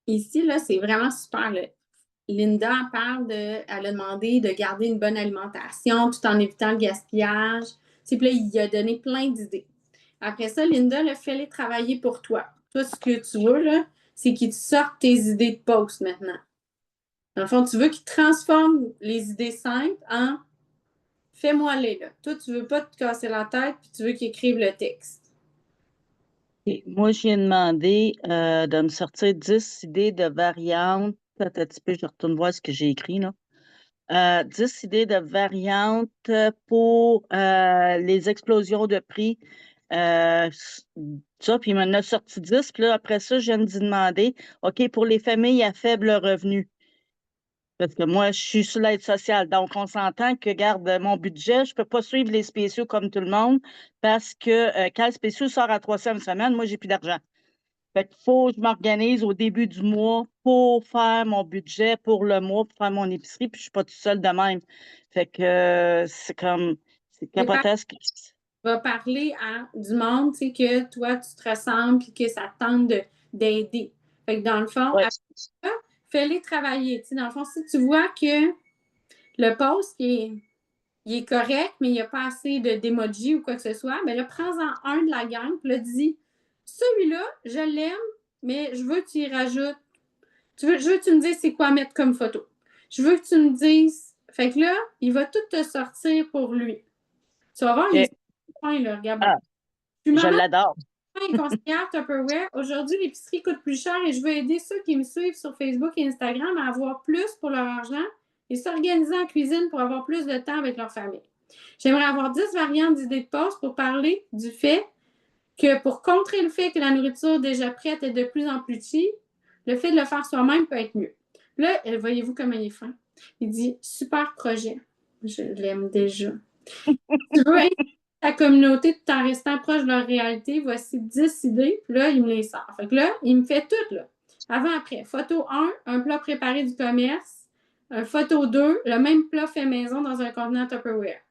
Ici, là, c'est vraiment super. Là. Linda elle parle elle a demandé de garder une bonne alimentation tout en évitant le gaspillage. Puis là, il a donné plein d'idées. Après ça, Linda, le fait les travailler pour toi. Toi, ce que tu veux, là, c'est qu'il te sorte tes idées de post maintenant. Dans le fond, tu veux qu'il transforme les idées simples en fais-moi-les, là. Toi, tu veux pas te casser la tête, puis tu veux qu'il écrive le texte. Et moi, je viens demandé de me sortir 10 idées de variantes. Attends un petit peu, je retourne voir ce que j'ai écrit, là. 10 idées de variantes pour les explosions de prix. Ça, puis il m'en a sorti 10. Puis là, après ça, je viens de demander, OK, pour les familles à faible revenu. Parce que moi, je suis sur l'aide sociale. Donc, on s'entend que, garde mon budget, je ne peux pas suivre les spéciaux comme tout le monde parce que quand le spécial sort à 300 semaine, moi, j'ai plus d'argent. Fait qu'il faut que je m'organise au début du mois pour faire mon budget pour le mois, pour faire mon épicerie, puis je suis pas toute seule de même. Fait que c'est comme, c'est C'est pas capotesque. va parler à du monde, tu sais, que toi, tu te ressembles et que ça te tente d'aider. Fait que dans le fond, Ouais. après ça, fais-les travailler. Tu sais, dans le fond, si tu vois que le post il est correct, mais il n'y a pas assez d'emoji ou quoi que ce soit, mais là, prends-en un de la gang, puis là, dis celui-là, je l'aime, mais je veux que tu y rajoutes. Je veux que tu me dises c'est quoi mettre comme photo. Je veux que tu me dises. Fait que là, il va tout te sortir pour lui. Tu vas voir, il est OK. fin, là, regarde. Ah, Je suis je maman l'adore. et conseillère Tupperware. Aujourd'hui, l'épicerie coûte plus cher et je veux aider ceux qui me suivent sur Facebook et Instagram à avoir plus pour leur argent et s'organiser en cuisine pour avoir plus de temps avec leur famille. J'aimerais avoir 10 variantes d'idées de poste pour parler du fait que pour contrer le fait que la nourriture déjà prête est de plus en plus cheap, le fait de le faire soi-même peut être mieux. Là, voyez-vous comment il est fin. Il dit super projet. Je l'aime déjà. Tu veux aider ta communauté tout en restant proche de leur réalité. Voici 10 idées. Puis là, il me les sort. Fait que là, il me fait tout, là. Avant-après. Photo 1, un plat préparé du commerce. Photo 2, le même plat fait maison dans un contenant Tupperware.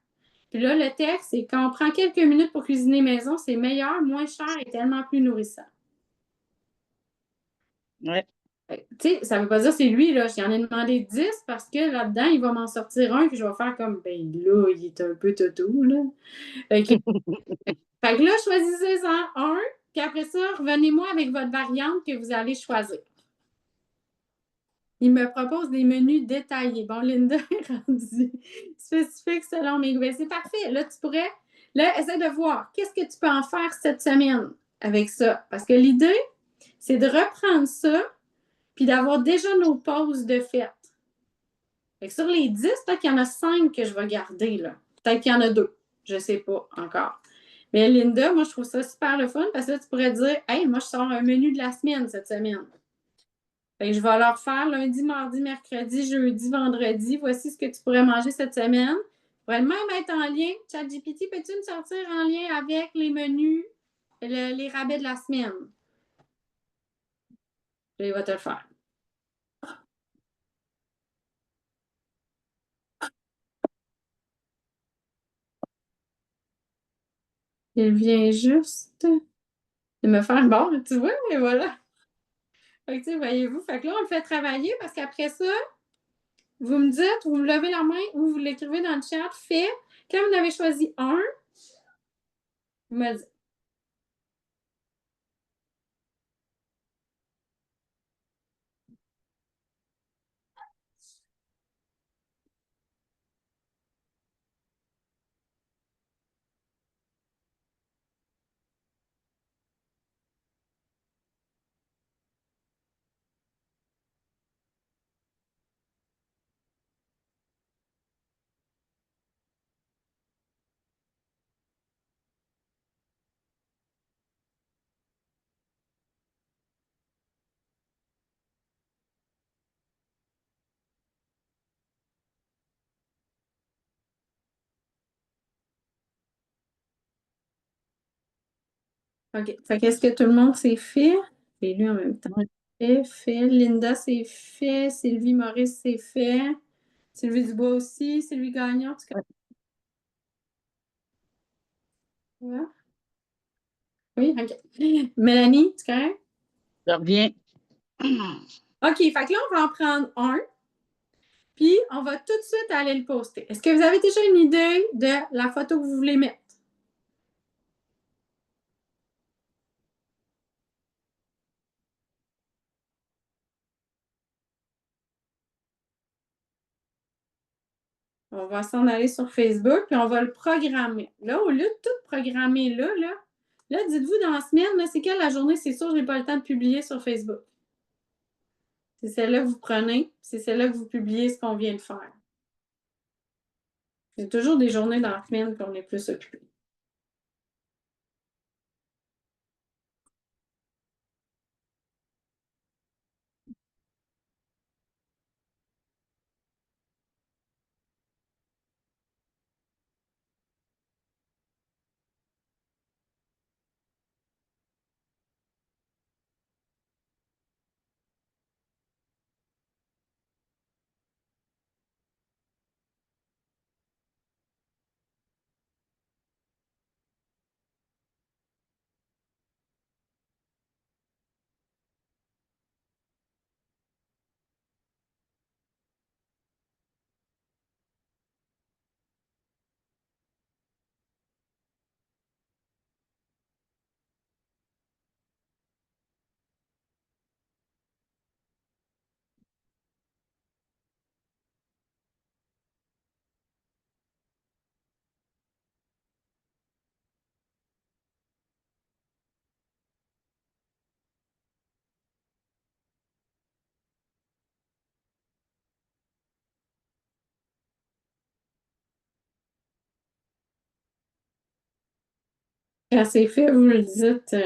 Puis là, le texte, c'est quand on prend quelques minutes pour cuisiner maison, c'est meilleur, moins cher et tellement plus nourrissant. Ouais. Tu sais, ça veut pas dire que c'est lui, là. J'en ai demandé 10 parce que là-dedans, il va m'en sortir un que je vais faire comme, ben là, il est un peu toto, là. Fait que, fait que là, choisissez-en un, puis après ça, revenez-moi avec votre variante que vous allez choisir. Il me propose des menus détaillés. Bon, Linda est rendue spécifique selon mes goûts. C'est parfait. Là, tu pourrais, là, essaie de voir qu'est-ce que tu peux en faire cette semaine avec ça. Parce que l'idée, c'est de reprendre ça, puis d'avoir déjà nos pauses de fête. Fait que sur les 10, peut-être qu'il y en a 5 que je vais garder, là. Peut-être qu'il y en a 2. Je ne sais pas encore. Mais Linda, moi, je trouve ça super le fun parce que là, tu pourrais dire, hey, moi, je sors un menu de la semaine cette semaine. Fait que je vais leur faire lundi, mardi, mercredi, jeudi, vendredi. Voici ce que tu pourrais manger cette semaine. Tu pourrais même être en lien. ChatGPT, peux-tu me sortir en lien avec les menus, les rabais de la semaine? Puis il va te le faire. Il vient juste de me faire bon, tu vois, mais voilà. Fait que, tu sais, voyez-vous, fait que là, on le fait travailler parce qu'après ça, vous me dites, vous me levez la main ou vous l'écrivez dans le chat, fait. Quand vous en avez choisi un, vous me dites. OK. Fait qu'est-ce que tout le monde s'est fait? J'ai lu en même temps. Ouais. Fait. Linda, c'est fait. Sylvie Maurice, c'est fait. Sylvie Dubois aussi. Sylvie Gagnon, en tout cas. Ouais. Oui, OK. Mélanie, tu correct? Je reviens. OK, fait que là, on va en prendre un, puis on va tout de suite aller le poster. Est-ce que vous avez déjà une idée de la photo que vous voulez mettre? On va s'en aller sur Facebook, puis on va le programmer. Là, au lieu de tout programmer là, dites-vous dans la semaine, là, c'est quelle la journée? C'est sûr, je n'ai pas le temps de publier sur Facebook. C'est celle-là que vous prenez, c'est celle-là que vous publiez ce qu'on vient de faire. Il y a toujours des journées dans la semaine qu'on est plus occupé. Quand c'est fait, vous le dites.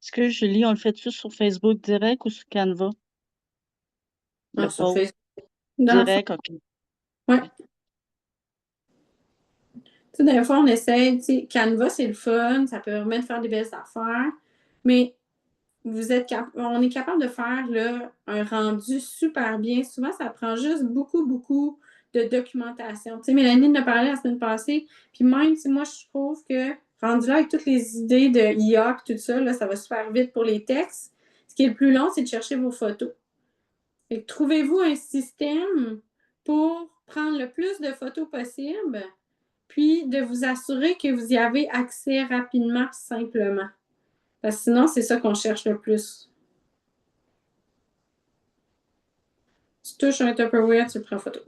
Est-ce que Julie, on le fait-tu sur Facebook direct ou sur Canva? Le Sur post Facebook. Dans le fond, direct, OK. ouais. Tu sais, des fois, on essaie, tu sais, Canva, c'est le fun, ça permet de faire des belles affaires, mais on est capable de faire là, un rendu super bien. Souvent, ça prend juste beaucoup, beaucoup de documentation. Tu sais, Mélanie en a parlé la semaine passée, puis même si moi, je trouve que rendu là avec toutes les idées de IA et tout ça, là, ça va super vite pour les textes. Ce qui est le plus long, c'est de chercher vos photos. Fait que trouvez-vous un système pour prendre le plus de photos possible, puis de vous assurer que vous y avez accès rapidement et simplement. Parce que sinon, c'est ça qu'on cherche le plus. Tu touches un Tupperware, tu le prends photo.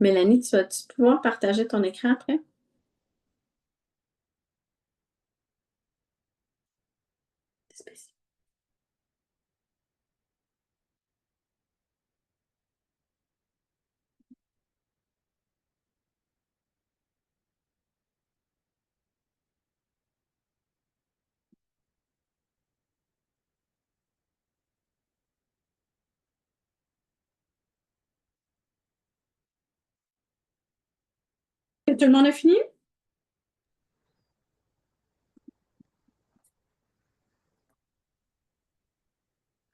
Mélanie, tu vas-tu pouvoir partager ton écran après? Spécial. Est-ce que tout le monde a fini?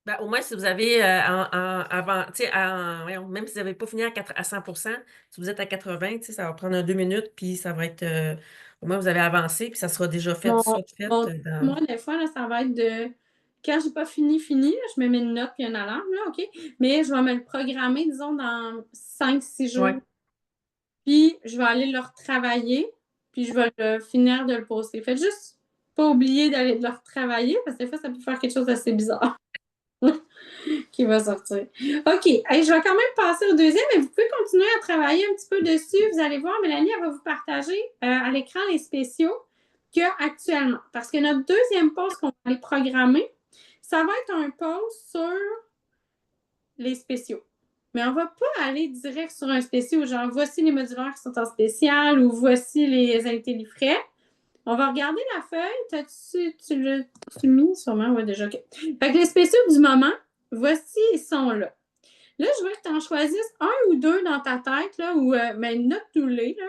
Ben, au moins, si vous avez avant, tu sais, voyons, même si vous n'avez pas fini à 100%, si vous êtes à 80, tu sais, ça va prendre 2 minutes, puis ça va être, au moins vous avez avancé, puis ça sera déjà fait, Mon, soit fait mon dans... moi, des fois, là, ça va être de quand j'ai pas fini, là, je me mets une note et une alarme, là, OK? Mais je vais me le programmer, disons, dans 5-6 jours. Ouais. Puis je vais aller le retravailler, puis je vais le finir de le poster. Faites juste pas oublier d'aller le retravailler, parce que des fois, ça peut faire quelque chose d'assez bizarre qui va sortir. OK. Hey, je vais quand même passer au deuxième, mais vous pouvez continuer à travailler un petit peu dessus. Vous allez voir, Mélanie, elle va vous partager à l'écran les spéciaux qu'il y a actuellement. Parce que notre deuxième post qu'on va aller programmer, ça va être un post sur les spéciaux. Mais on ne va pas aller direct sur un spécial, genre voici les modulaires qui sont en spécial ou voici les intellifrais. On va regarder la feuille. Tu l'as mis sûrement? Oui, déjà. OK. Fait que les spéciaux du moment, voici, ils sont là. Là, je veux que tu en choisisses un ou deux dans ta tête, là, ou note-tous-les, là,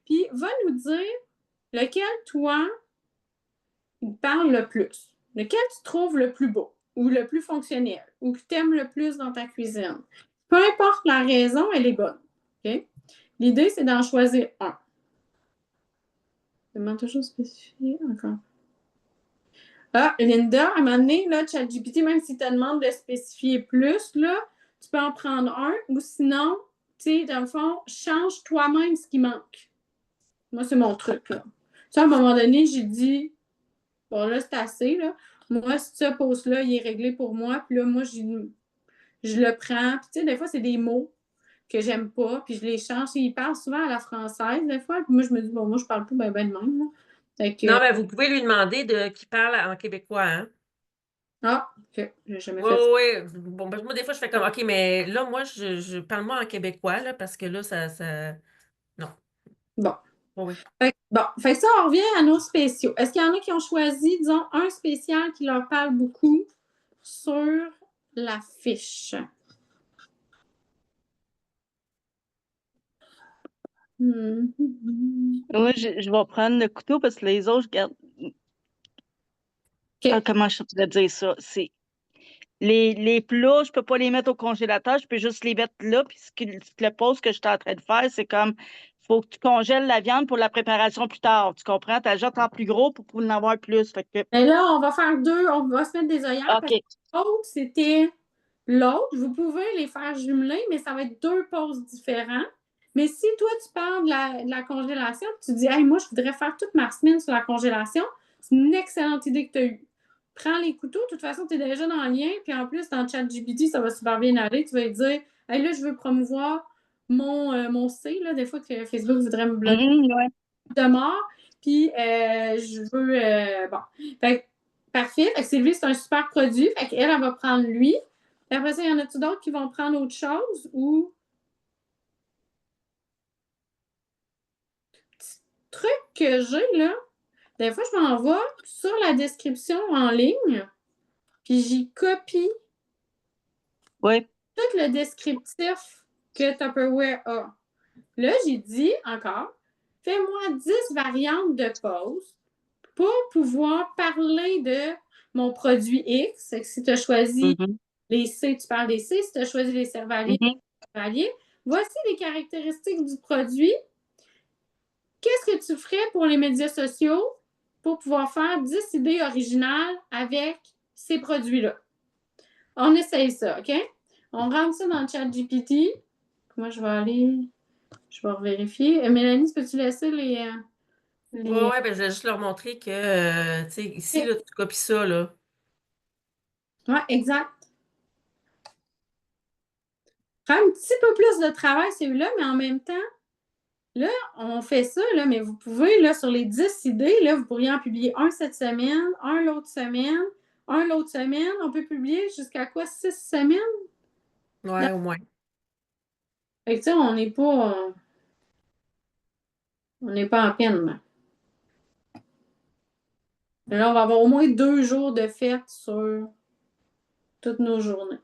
puis va nous dire lequel, toi, il parle le plus. Lequel tu trouves le plus beau ou le plus fonctionnel ou que tu aimes le plus dans ta cuisine. Peu importe la raison, elle est bonne. Okay? L'idée, c'est d'en choisir un. Demande toujours spécifié encore. Ah, Linda, à un moment donné, là, ChatGPT, même si tu te demande de spécifier plus, là, tu peux en prendre un ou sinon, tu sais, dans le fond, change toi-même ce qui manque. Moi, c'est mon truc, là. Ça, à un moment donné, j'ai dit, bon, là, c'est assez, là. Moi, ce post-là, il est réglé pour moi. Puis là, moi, je le prends. Puis, tu sais, des fois, c'est des mots que j'aime pas. Puis, je les change. Il parle souvent à la française, des fois. Puis, moi, je me dis, bon, moi, je parle pas ben de même, là. Fait que, Non, ben, vous pouvez lui demander qu'il parle en québécois, hein? ah, OK. J'ai jamais Oui, fait ça. oui, oui. Bon, ben, moi, des fois, je fais comme, OK, mais là, moi, je parle-moi en québécois, là, parce que là, non. Bon. Oui, oui. Fait que ça, on revient à nos spéciaux. Est-ce qu'il y en a qui ont choisi, disons, un spécial qui leur parle beaucoup sur la fiche? Moi, je vais prendre le couteau parce que les autres, regarde, OK. comment je pourrais dire ça? C'est les plats, je peux pas les mettre au congélateur, je peux juste les mettre là. Puis le pause que je suis en train de faire, c'est comme faut que tu congèles la viande pour la préparation plus tard. Tu comprends? Tu ajoutes en plus gros pour en avoir plus. Fait que, Mais là, on va faire deux. On va se mettre des œillères parce OK. que l'autre, c'était l'autre. Vous pouvez les faire jumeler, mais ça va être deux pauses différents. Mais si toi, tu parles de la congélation, tu dis, hey, moi, je voudrais faire toute ma semaine sur la congélation, c'est une excellente idée que tu as eue. Prends les couteaux, de toute façon, tu es déjà dans le lien, puis en plus, dans ChatGPT, ça va super bien aller. Tu vas lui dire, hey, là, je veux promouvoir mon C, là, des fois que Facebook voudrait me bloquer Ouais. de mort. Puis je veux. Bon. Fait que, parfait. Fait que Sylvie, c'est un super produit. Fait qu'elle, elle va prendre lui. Puis après ça, il y en a-tu d'autres qui vont prendre autre chose ou. Petit truc que j'ai, là. Des fois, je m'envoie sur la description en ligne, puis j'y copie Ouais. tout le descriptif que Tupperware a. Là, j'ai dit encore, fais-moi 10 variantes de pause pour pouvoir parler de mon produit X. Si tu as choisi Mhm. les C, tu parles des C. Si tu as choisi les cervaliers, Mhm. cervaliers. Voici les caractéristiques du produit. Qu'est-ce que tu ferais pour les médias sociaux pour pouvoir faire 10 idées originales avec ces produits-là? On essaye ça, OK? On rentre ça dans le chat GPT. Moi, je vais aller, je vais vérifier. Mélanie, peux-tu laisser Oui, les... ouais, ben, je vais juste leur montrer que, tu sais, ici, là, tu copies ça, là. Ouais, exact. prend un petit peu plus de travail, celui-là, mais en même temps, là, on fait ça, là, mais vous pouvez, là, sur les 10 idées, là, vous pourriez en publier un cette semaine, un l'autre semaine, un l'autre semaine. On peut publier jusqu'à quoi? 6 semaines? Ouais, au moins. Fait que, tu sais, on n'est pas en peine, là. Là, on va avoir au moins 2 jours de fête sur toutes nos journées.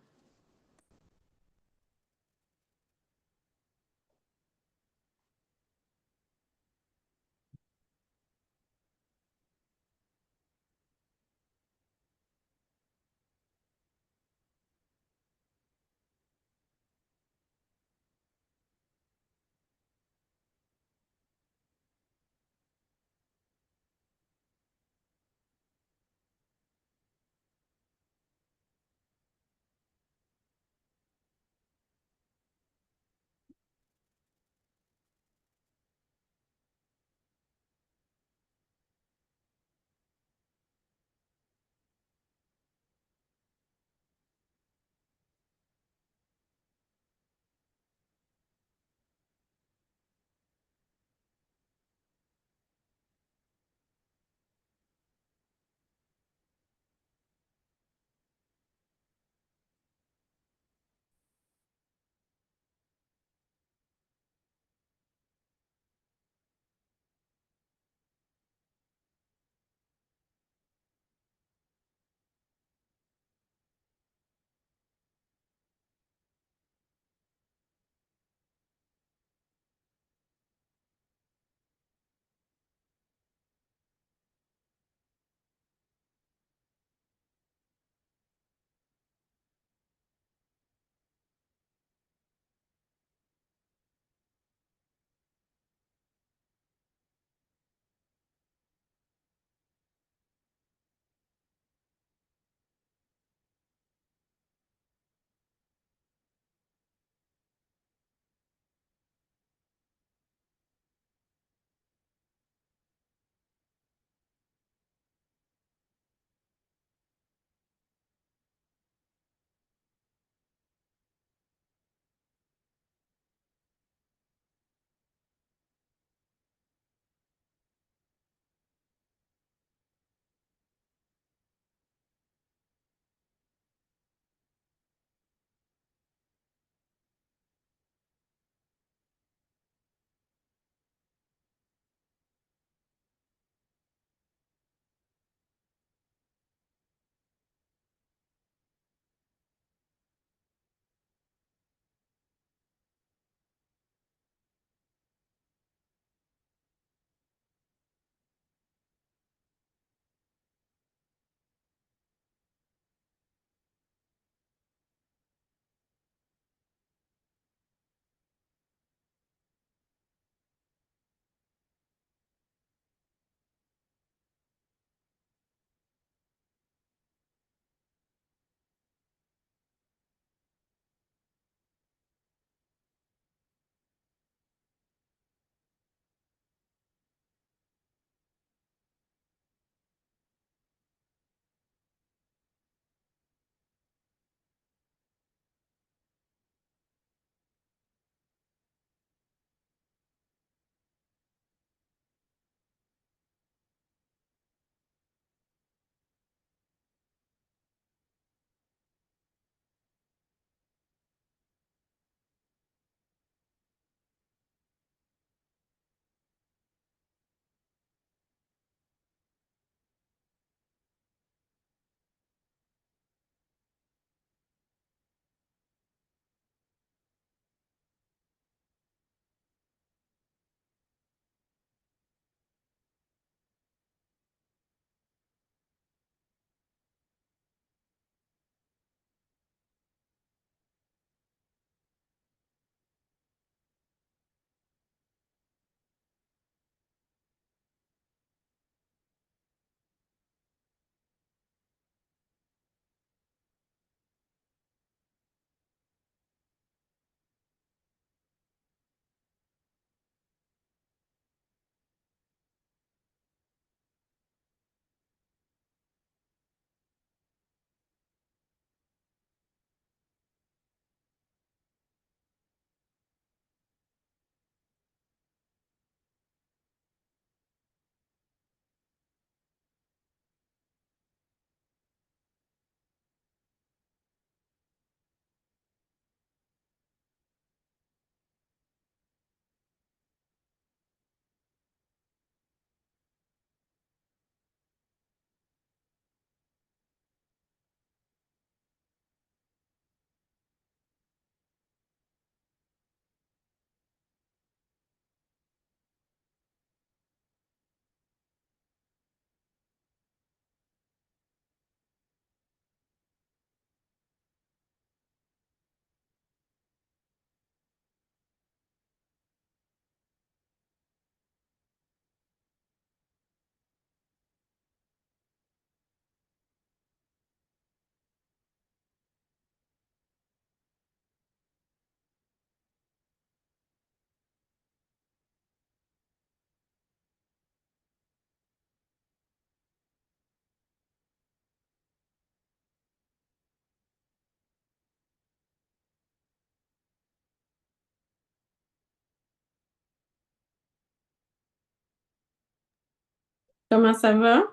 Comment ça va?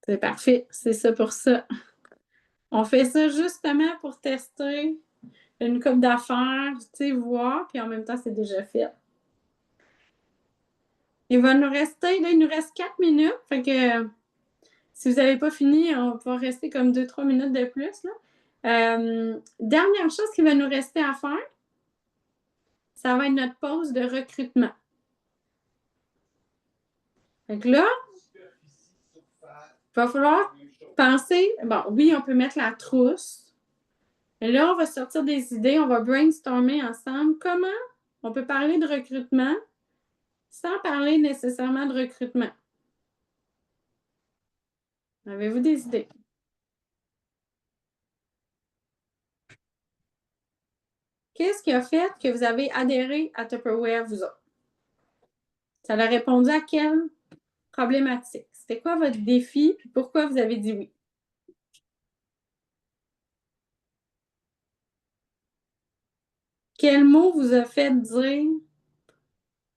C'est parfait, c'est ça pour ça. On fait ça justement pour tester une coupe d'affaires, tu sais, voir, puis en même temps, c'est déjà fait. Il va nous rester, là, il nous reste 4 minutes, fait que si vous n'avez pas fini, on va pouvoir rester comme 2-3 minutes de plus, là. Dernière chose qui va nous rester à faire, ça va être notre pause de recrutement. Donc là, il va falloir penser, bon, oui, on peut mettre la trousse, mais là, on va sortir des idées, on va brainstormer ensemble comment on peut parler de recrutement sans parler nécessairement de recrutement. Avez-vous des idées? Qu'est-ce qui a fait que vous avez adhéré à Tupperware, vous autres? Ça a répondu à quelle problématique? C'était quoi votre défi, puis pourquoi vous avez dit oui? Quel mot vous a fait dire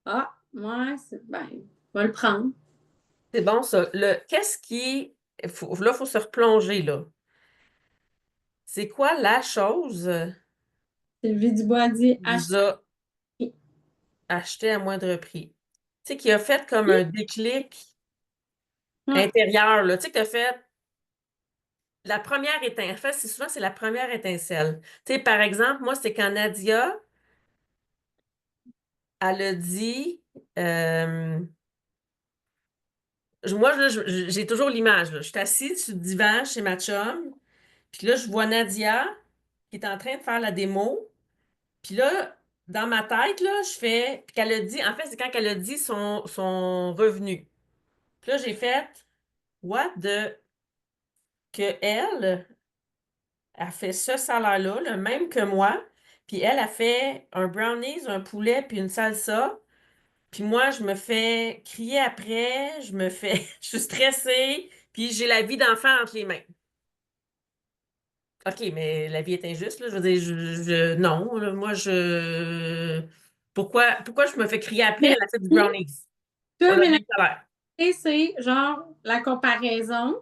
ah, moi, ben, on va le prendre. C'est bon, ça. Qu'est-ce qui. Là, il faut se replonger, là. C'est quoi la chose Sylvie Dubois a dit qui vous a acheté à moindre prix? Tu sais, qui a fait comme un déclic intérieur, là. Tu sais, que tu as fait la première étincelle. En fait, souvent, c'est la première étincelle. Tu sais, par exemple, moi, c'est quand Nadia, elle a dit. Moi, là, j'ai toujours l'image, là. Je suis assise sur le divan chez ma chum, puis là, je vois Nadia qui est en train de faire la démo. Puis là, dans ma tête, là, je fais. Puis qu'elle a dit. En fait, c'est quand elle a dit son revenu. Puis là, j'ai fait. What the. Que elle a fait ce salaire-là, le même que moi. Puis elle a fait un brownies, un poulet, puis une salsa. Puis moi, je me fais crier après, je me fais. Je suis stressée, puis j'ai la vie d'enfant entre les mains. OK, mais la vie est injuste, là. Je veux dire, non, là, moi, pourquoi je me fais crier après Mais à la fête du brownies? toi, On a le Mélanie, même salaire. c'est genre la comparaison.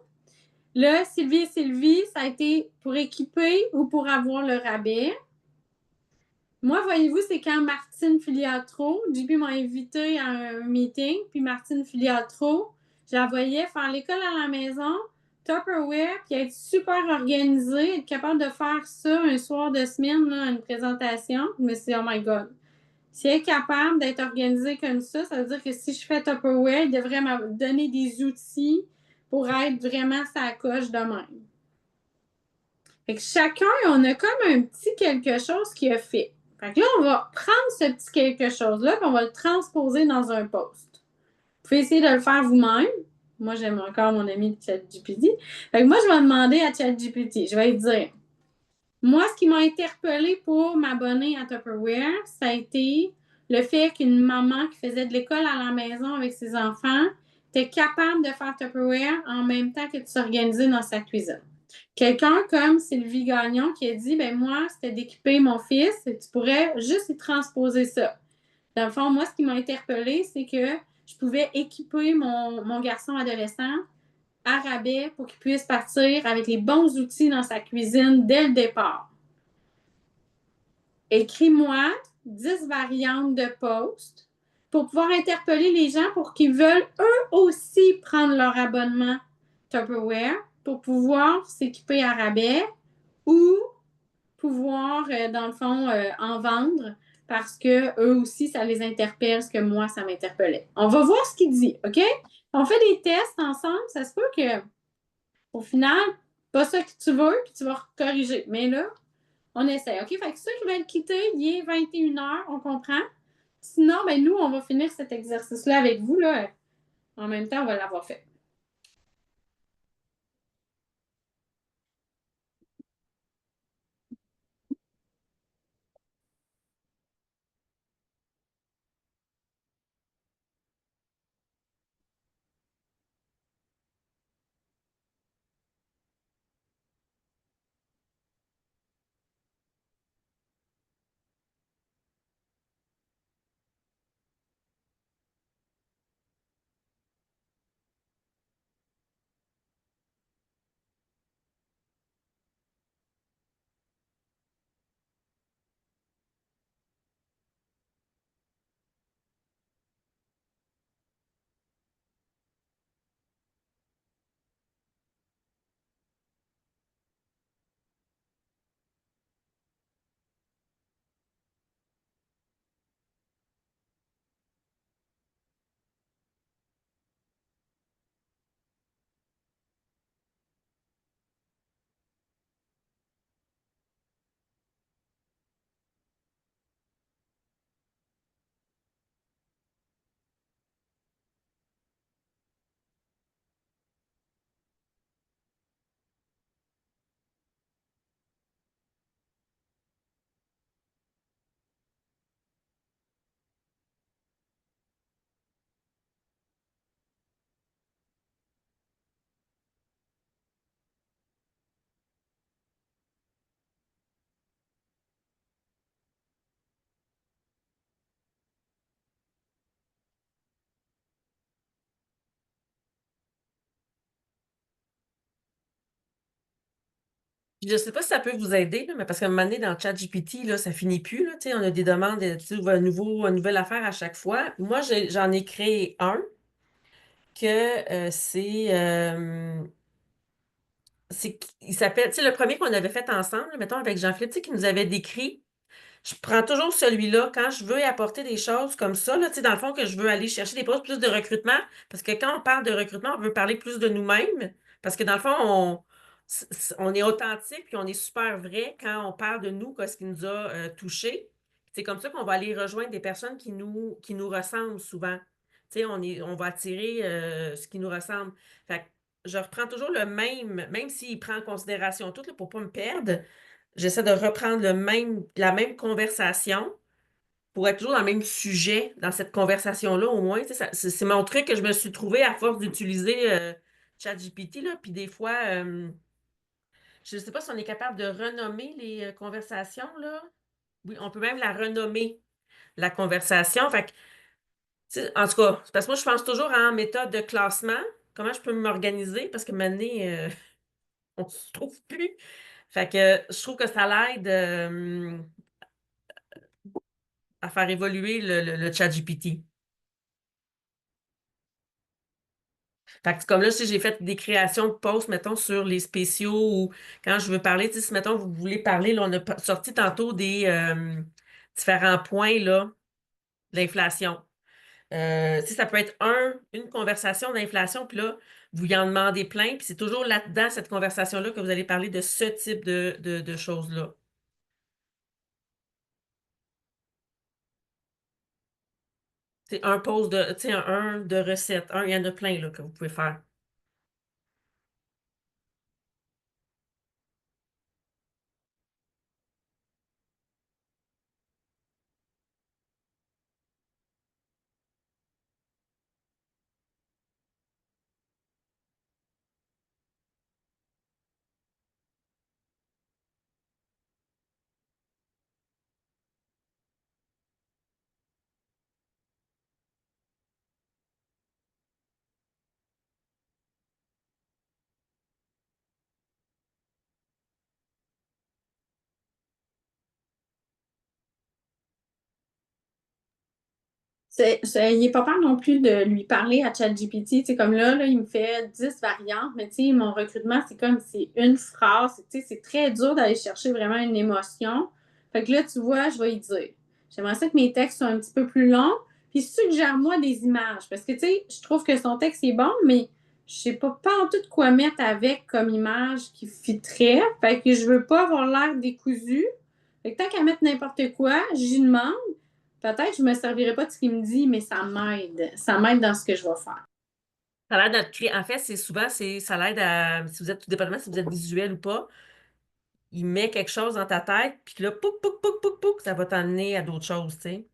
Là, Sylvie et Sylvie, ça a été pour équiper ou pour avoir le rabais. Moi, voyez-vous, c'est quand Martine Filiatro, JP m'a invité à un meeting, puis Martine Filiatro, je la voyais faire l'école à la maison, Tupperware, puis être super organisée, être capable de faire ça un soir de semaine, là, une présentation. Je me suis dit, oh my God. Si elle est capable d'être organisée comme ça veut dire que si je fais Tupperware, elle devrait me donner des outils pour être vraiment sa coche de même. Fait que chacun, on a comme un petit quelque chose qui a fait. Fait que là, on va prendre ce petit quelque chose-là et on va le transposer dans un post. Vous pouvez essayer de le faire vous-même. Moi, j'aime encore mon ami ChatGPT. Fait que moi, je vais demander à ChatGPT. Je vais lui dire, moi, ce qui m'a interpellée pour m'abonner à Tupperware, ça a été le fait qu'une maman qui faisait de l'école à la maison avec ses enfants était capable de faire Tupperware en même temps que de s'organiser dans sa cuisine. Quelqu'un comme Sylvie Gagnon qui a dit, ben moi, c'était d'équiper mon fils, et tu pourrais juste y transposer ça. Dans le fond, moi, ce qui m'a interpellée, c'est que je pouvais équiper mon garçon adolescent à rabais pour qu'il puisse partir avec les bons outils dans sa cuisine dès le départ. Écris-moi 10 variantes de posts pour pouvoir interpeller les gens pour qu'ils veulent eux aussi prendre leur abonnement Tupperware pour pouvoir s'équiper à rabais ou pouvoir, dans le fond, en vendre parce que eux aussi, ça les interpelle, ce que moi, ça m'interpellait. On va voir ce qu'il dit, OK? On fait des tests ensemble. Ça se peut que, au final, pas ça que tu veux, puis tu vas corriger. Mais là, on essaie. OK? Fait que ceux qui veulent quitter, il est 21h, on comprend. Sinon, ben nous, on va finir cet exercice-là avec vous, là. En même temps, on va l'avoir fait. Puis je sais pas si ça peut vous aider, là, mais parce qu'à un moment donné, dans ChatGPT, là, ça finit plus, là, tu sais, on a des demandes, tu ouvres une nouvelle affaire à chaque fois. Moi, j'en ai créé un que il s'appelle, tu sais, le premier qu'on avait fait ensemble, là, mettons, avec Jean-Philippe, tu sais, qui nous avait décrit. Je prends toujours celui-là quand je veux apporter des choses comme ça, là, tu sais, dans le fond, que je veux aller chercher des postes plus de recrutement, parce que quand on parle de recrutement, on veut parler plus de nous-mêmes, parce que dans le fond, on est authentique puis on est super vrai quand on parle de nous, ce qui nous a touchés. C'est comme ça qu'on va aller rejoindre des personnes qui nous ressemblent souvent. Tu sais, on va attirer ce qui nous ressemble. Fait que je reprends toujours le même s'il prend en considération tout, là, pour ne pas me perdre. J'essaie de reprendre la même conversation pour être toujours dans le même sujet dans cette conversation-là, au moins. Tu sais, c'est mon truc que je me suis trouvé à force d'utiliser ChatGPT, là. Puis des fois, je ne sais pas si on est capable de renommer les conversations, là. Oui, on peut même la renommer, la conversation. Fait que, tu sais, en tout cas, c'est parce que moi, je pense toujours en méthode de classement. Comment je peux m'organiser? Parce que maintenant, on ne se trouve plus. Fait que je trouve que ça l'aide. À faire évoluer le ChatGPT. Fait que c'est comme là, si j'ai fait des créations de posts, mettons, sur les spéciaux ou quand je veux parler, tu sais, si, mettons, vous voulez parler, là, on a sorti tantôt des différents points, là, de l'inflation. Tu sais, ça peut être une conversation d'inflation, puis là, vous y en demandez plein, puis c'est toujours là-dedans, cette conversation-là, que vous allez parler de ce type de choses-là. C'est un post de, tu sais, un de recettes. Il y en a plein, là, que vous pouvez faire. Il n'est pas peur non plus de lui parler à ChatGPT. Tu sais, comme là, il me fait 10 variantes, mais tu sais, mon recrutement, c'est comme c'est une phrase. Tu sais, c'est très dur d'aller chercher vraiment une émotion. Fait que là, tu vois, je vais y dire. J'aimerais ça que mes textes soient un petit peu plus longs. Puis suggère-moi des images. Parce que, tu sais, je trouve que son texte est bon, mais je sais pas en tout quoi mettre avec comme image qui fitterait. Fait que je veux pas avoir l'air décousu. Fait que tant qu'à mettre n'importe quoi, j'y demande. Peut-être que je me servirai pas de ce qu'il me dit, mais ça m'aide. Ça m'aide dans ce que je vais faire. Ça l'aide à te créer. En fait, c'est souvent, ça l'aide à, si vous êtes, tout dépendamment si vous êtes visuel ou pas, il met quelque chose dans ta tête, puis là, pouc, pouc, pouc, pouc, pouc, ça va t'emmener à d'autres choses, tu sais.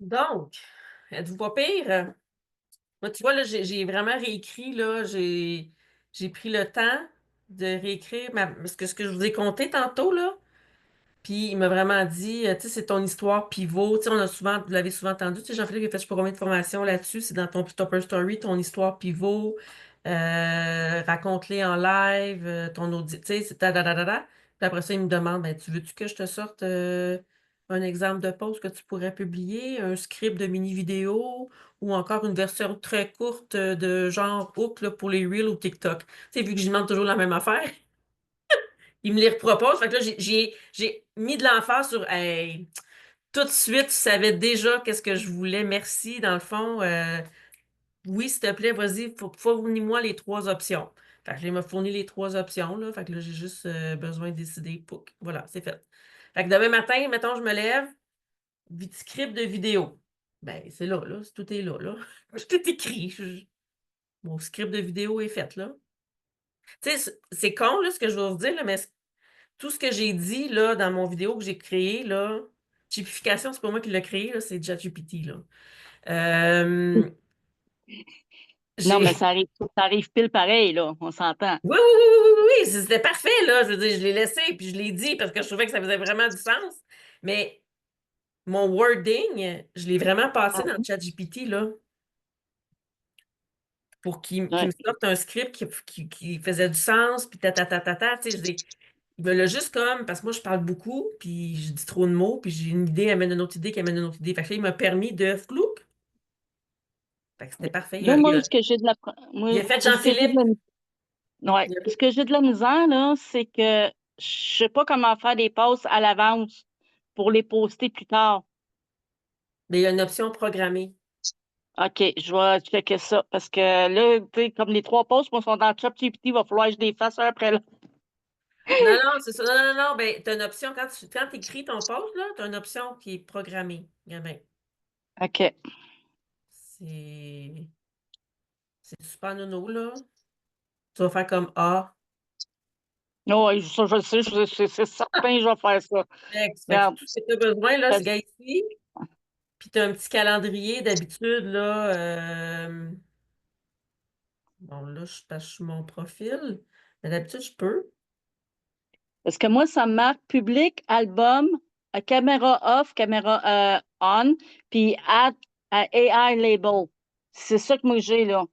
Donc, êtes-vous pas pire? Moi, tu vois, là, j'ai vraiment réécrit, là, j'ai pris le temps de réécrire ce que je vous ai conté tantôt, là. Puis il m'a vraiment dit, tu sais, c'est ton histoire pivot. Tu sais, vous l'avez souvent entendu, tu sais, Jean-Philippe, il a fait je sais pas combien de formations là-dessus. C'est dans ton Topper Story, ton histoire pivot. Raconte-les en live, ton audit, tu sais, c'est ta da, da, da, da. Puis après ça, il me demande, ben, tu veux-tu que je te sorte un exemple de post que tu pourrais publier, un script de mini-vidéo ou encore une version très courte de genre hook là, pour les Reels ou TikTok. Tu sais, vu que je demande toujours la même affaire. Il me les repropose. Fait que là, j'ai mis de l'emphase sur hey, tout de suite, tu savais déjà qu'est-ce que je voulais. Merci. Dans le fond, oui, s'il te plaît, vas-y, fournis-moi les 3 options. Fait que là, il m'a fourni les 3 options, là. Fait que là, j'ai juste besoin de décider. Pouc. Voilà, c'est fait. Fait que demain matin, mettons, je me lève, script de vidéo. Ben, c'est là, tout est là. Tout écrit. Mon script de vidéo est fait, là. Tu sais, c'est con, là, ce que je vais vous dire, là, mais tout ce que j'ai dit là, dans mon vidéo que j'ai créé, là, chipification, c'est pas moi qui l'ai créé, là, c'est ChatGPT, là. Euh, Non, mais j'ai... ça arrive pile pareil, là, on s'entend. Oui, oui, oui, oui, oui, oui, c'était parfait, là. Je veux dire, je l'ai laissé, puis je l'ai dit parce que je trouvais que ça faisait vraiment du sens. Mais mon wording, je l'ai vraiment passé dans le ChatGPT, là, pour qu'il Ouais. me sorte un script qui faisait du sens, puis ta, tu sais, il me l'a juste comme, parce que moi, je parle beaucoup, puis je dis trop de mots, puis j'ai une idée, amène une autre idée, qui amène une autre idée. Fait que là, il m'a permis de flouc. Fait que c'était parfait. Là, moi, ce que j'ai de la, Il moi, a fait ce que j'ai de Jean-Philippe. ouais. Ce que j'ai de la misère, là, c'est que je sais pas comment faire des posts à l'avance pour les poster plus tard. Mais il y a une option programmée. OK, je vais checker ça. Parce que là, tu sais, comme les 3 posts, moi, sont dans ChatGPT, il va falloir que je les fasse un après l'autre. Non, non, c'est ça. Non, non, non. Ben, tu as une option. Quand tu écris ton post, là, tu as une option qui est programmée. Gamin. OK. C'est c'est super nono, là. Tu vas faire comme A. Non, ouais, ça, je le sais, c'est certain, je vais faire ça. Fait que Regarde. tout ce que tu as besoin, là, je Parce- gagne ici. Puis tu as un petit calendrier d'habitude, là. Bon, là, parce que je suis mon profil. Mais d'habitude, je peux. Parce que moi, ça me marque public, album, caméra off, caméra on, puis add AI label. C'est ça que moi j'ai là.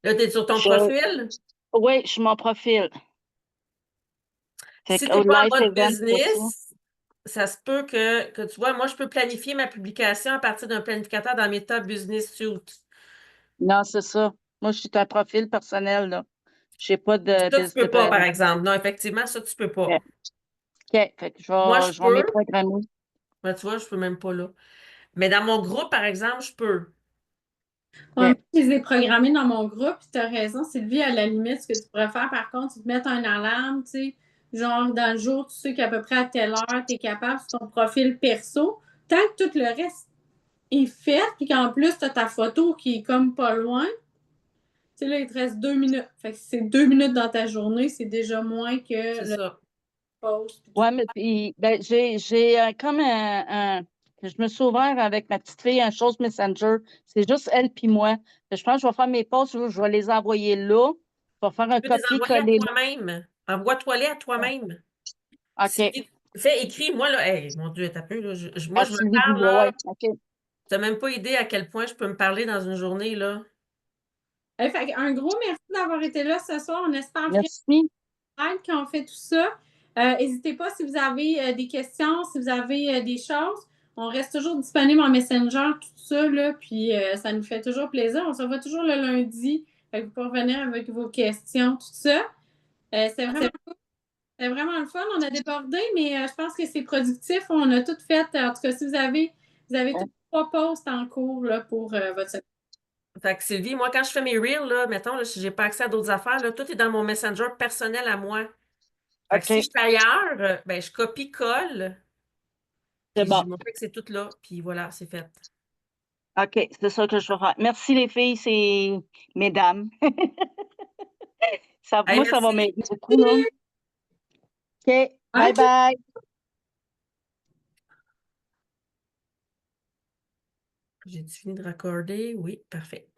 Là, tu es sur ton Je, profil. oui, je suis mon profil. Fait Si que tu n'es au pas en live mode event, tout ça. business, ça se peut que tu vois, moi, je peux planifier ma publication à partir d'un planificateur dans Meta Business Suite. Non, c'est ça. Moi, je suis un profil personnel, là. Je n'ai pas de Ça, tu peux business. pas, par exemple. Non, effectivement, ça, tu peux pas. OK. Fait que Moi, je je vais peux. m'programmer. Ben, tu vois, je peux même pas là. Mais dans mon groupe, par exemple, je peux. Ouais, moi, je les ai programmés dans mon groupe, puis tu as raison, Sylvie, à la limite, ce que tu pourrais faire, par contre, c'est te mettre un alarme, tu sais, genre dans le jour, tu sais qu'à peu près à telle heure, tu es capable sur ton profil perso, tant que tout le reste est fait, puis qu'en plus, tu as ta photo qui est comme pas loin, tu sais, là, il te reste 2 minutes. Fait que si c'est 2 minutes dans ta journée, c'est déjà moins C'est que le ça. post. Ouais, mais puis, ben, j'ai comme je me suis ouvert avec ma petite fille un chose Messenger. C'est juste elle puis moi. Fait que je pense que je vais faire mes posts, je vais les envoyer là. Je vais faire Tu un peux les envoyer à copier-coller là. toi-même. Envoie-toi-les à toi-même. OK. Fais écrit, moi, là, hey, mon Dieu, t'as peu, là. Moi, Ah, je me Sylvie parle, Dubois, là. ouais. OK. T'as même pas idée à quel point je peux me parler dans une journée, là. Fait un gros merci d'avoir été là ce soir. On espère vraiment Merci. quand on fait tout ça. N'hésitez pas si vous avez des questions, si vous avez des choses. On reste toujours disponible en Messenger, tout ça, là, puis ça nous fait toujours plaisir. On se revoit toujours le lundi. Fait que vous pouvez revenir avec vos questions, tout ça. C'est vraiment le fun. On a débordé, mais je pense que c'est productif. On a tout fait. En tout cas, si vous avez tous 3 posts en cours là, pour votre secteur. Fait que Sylvie, moi, quand je fais mes reels, là, mettons, là, si j'ai pas accès à d'autres affaires, là, tout est dans mon Messenger personnel à moi. Fait que si je OK. suis ailleurs, ben, je copie-colle, C'est puis bon. je me fais que c'est tout là, puis voilà, c'est fait. OK. C'est ça que je vais faire. Merci les filles, c'est mesdames. Hey, Moi, ça va merci. m'aider beaucoup, là. OK. Bye OK. bye. J'ai fini de raccorder? Oui, parfait.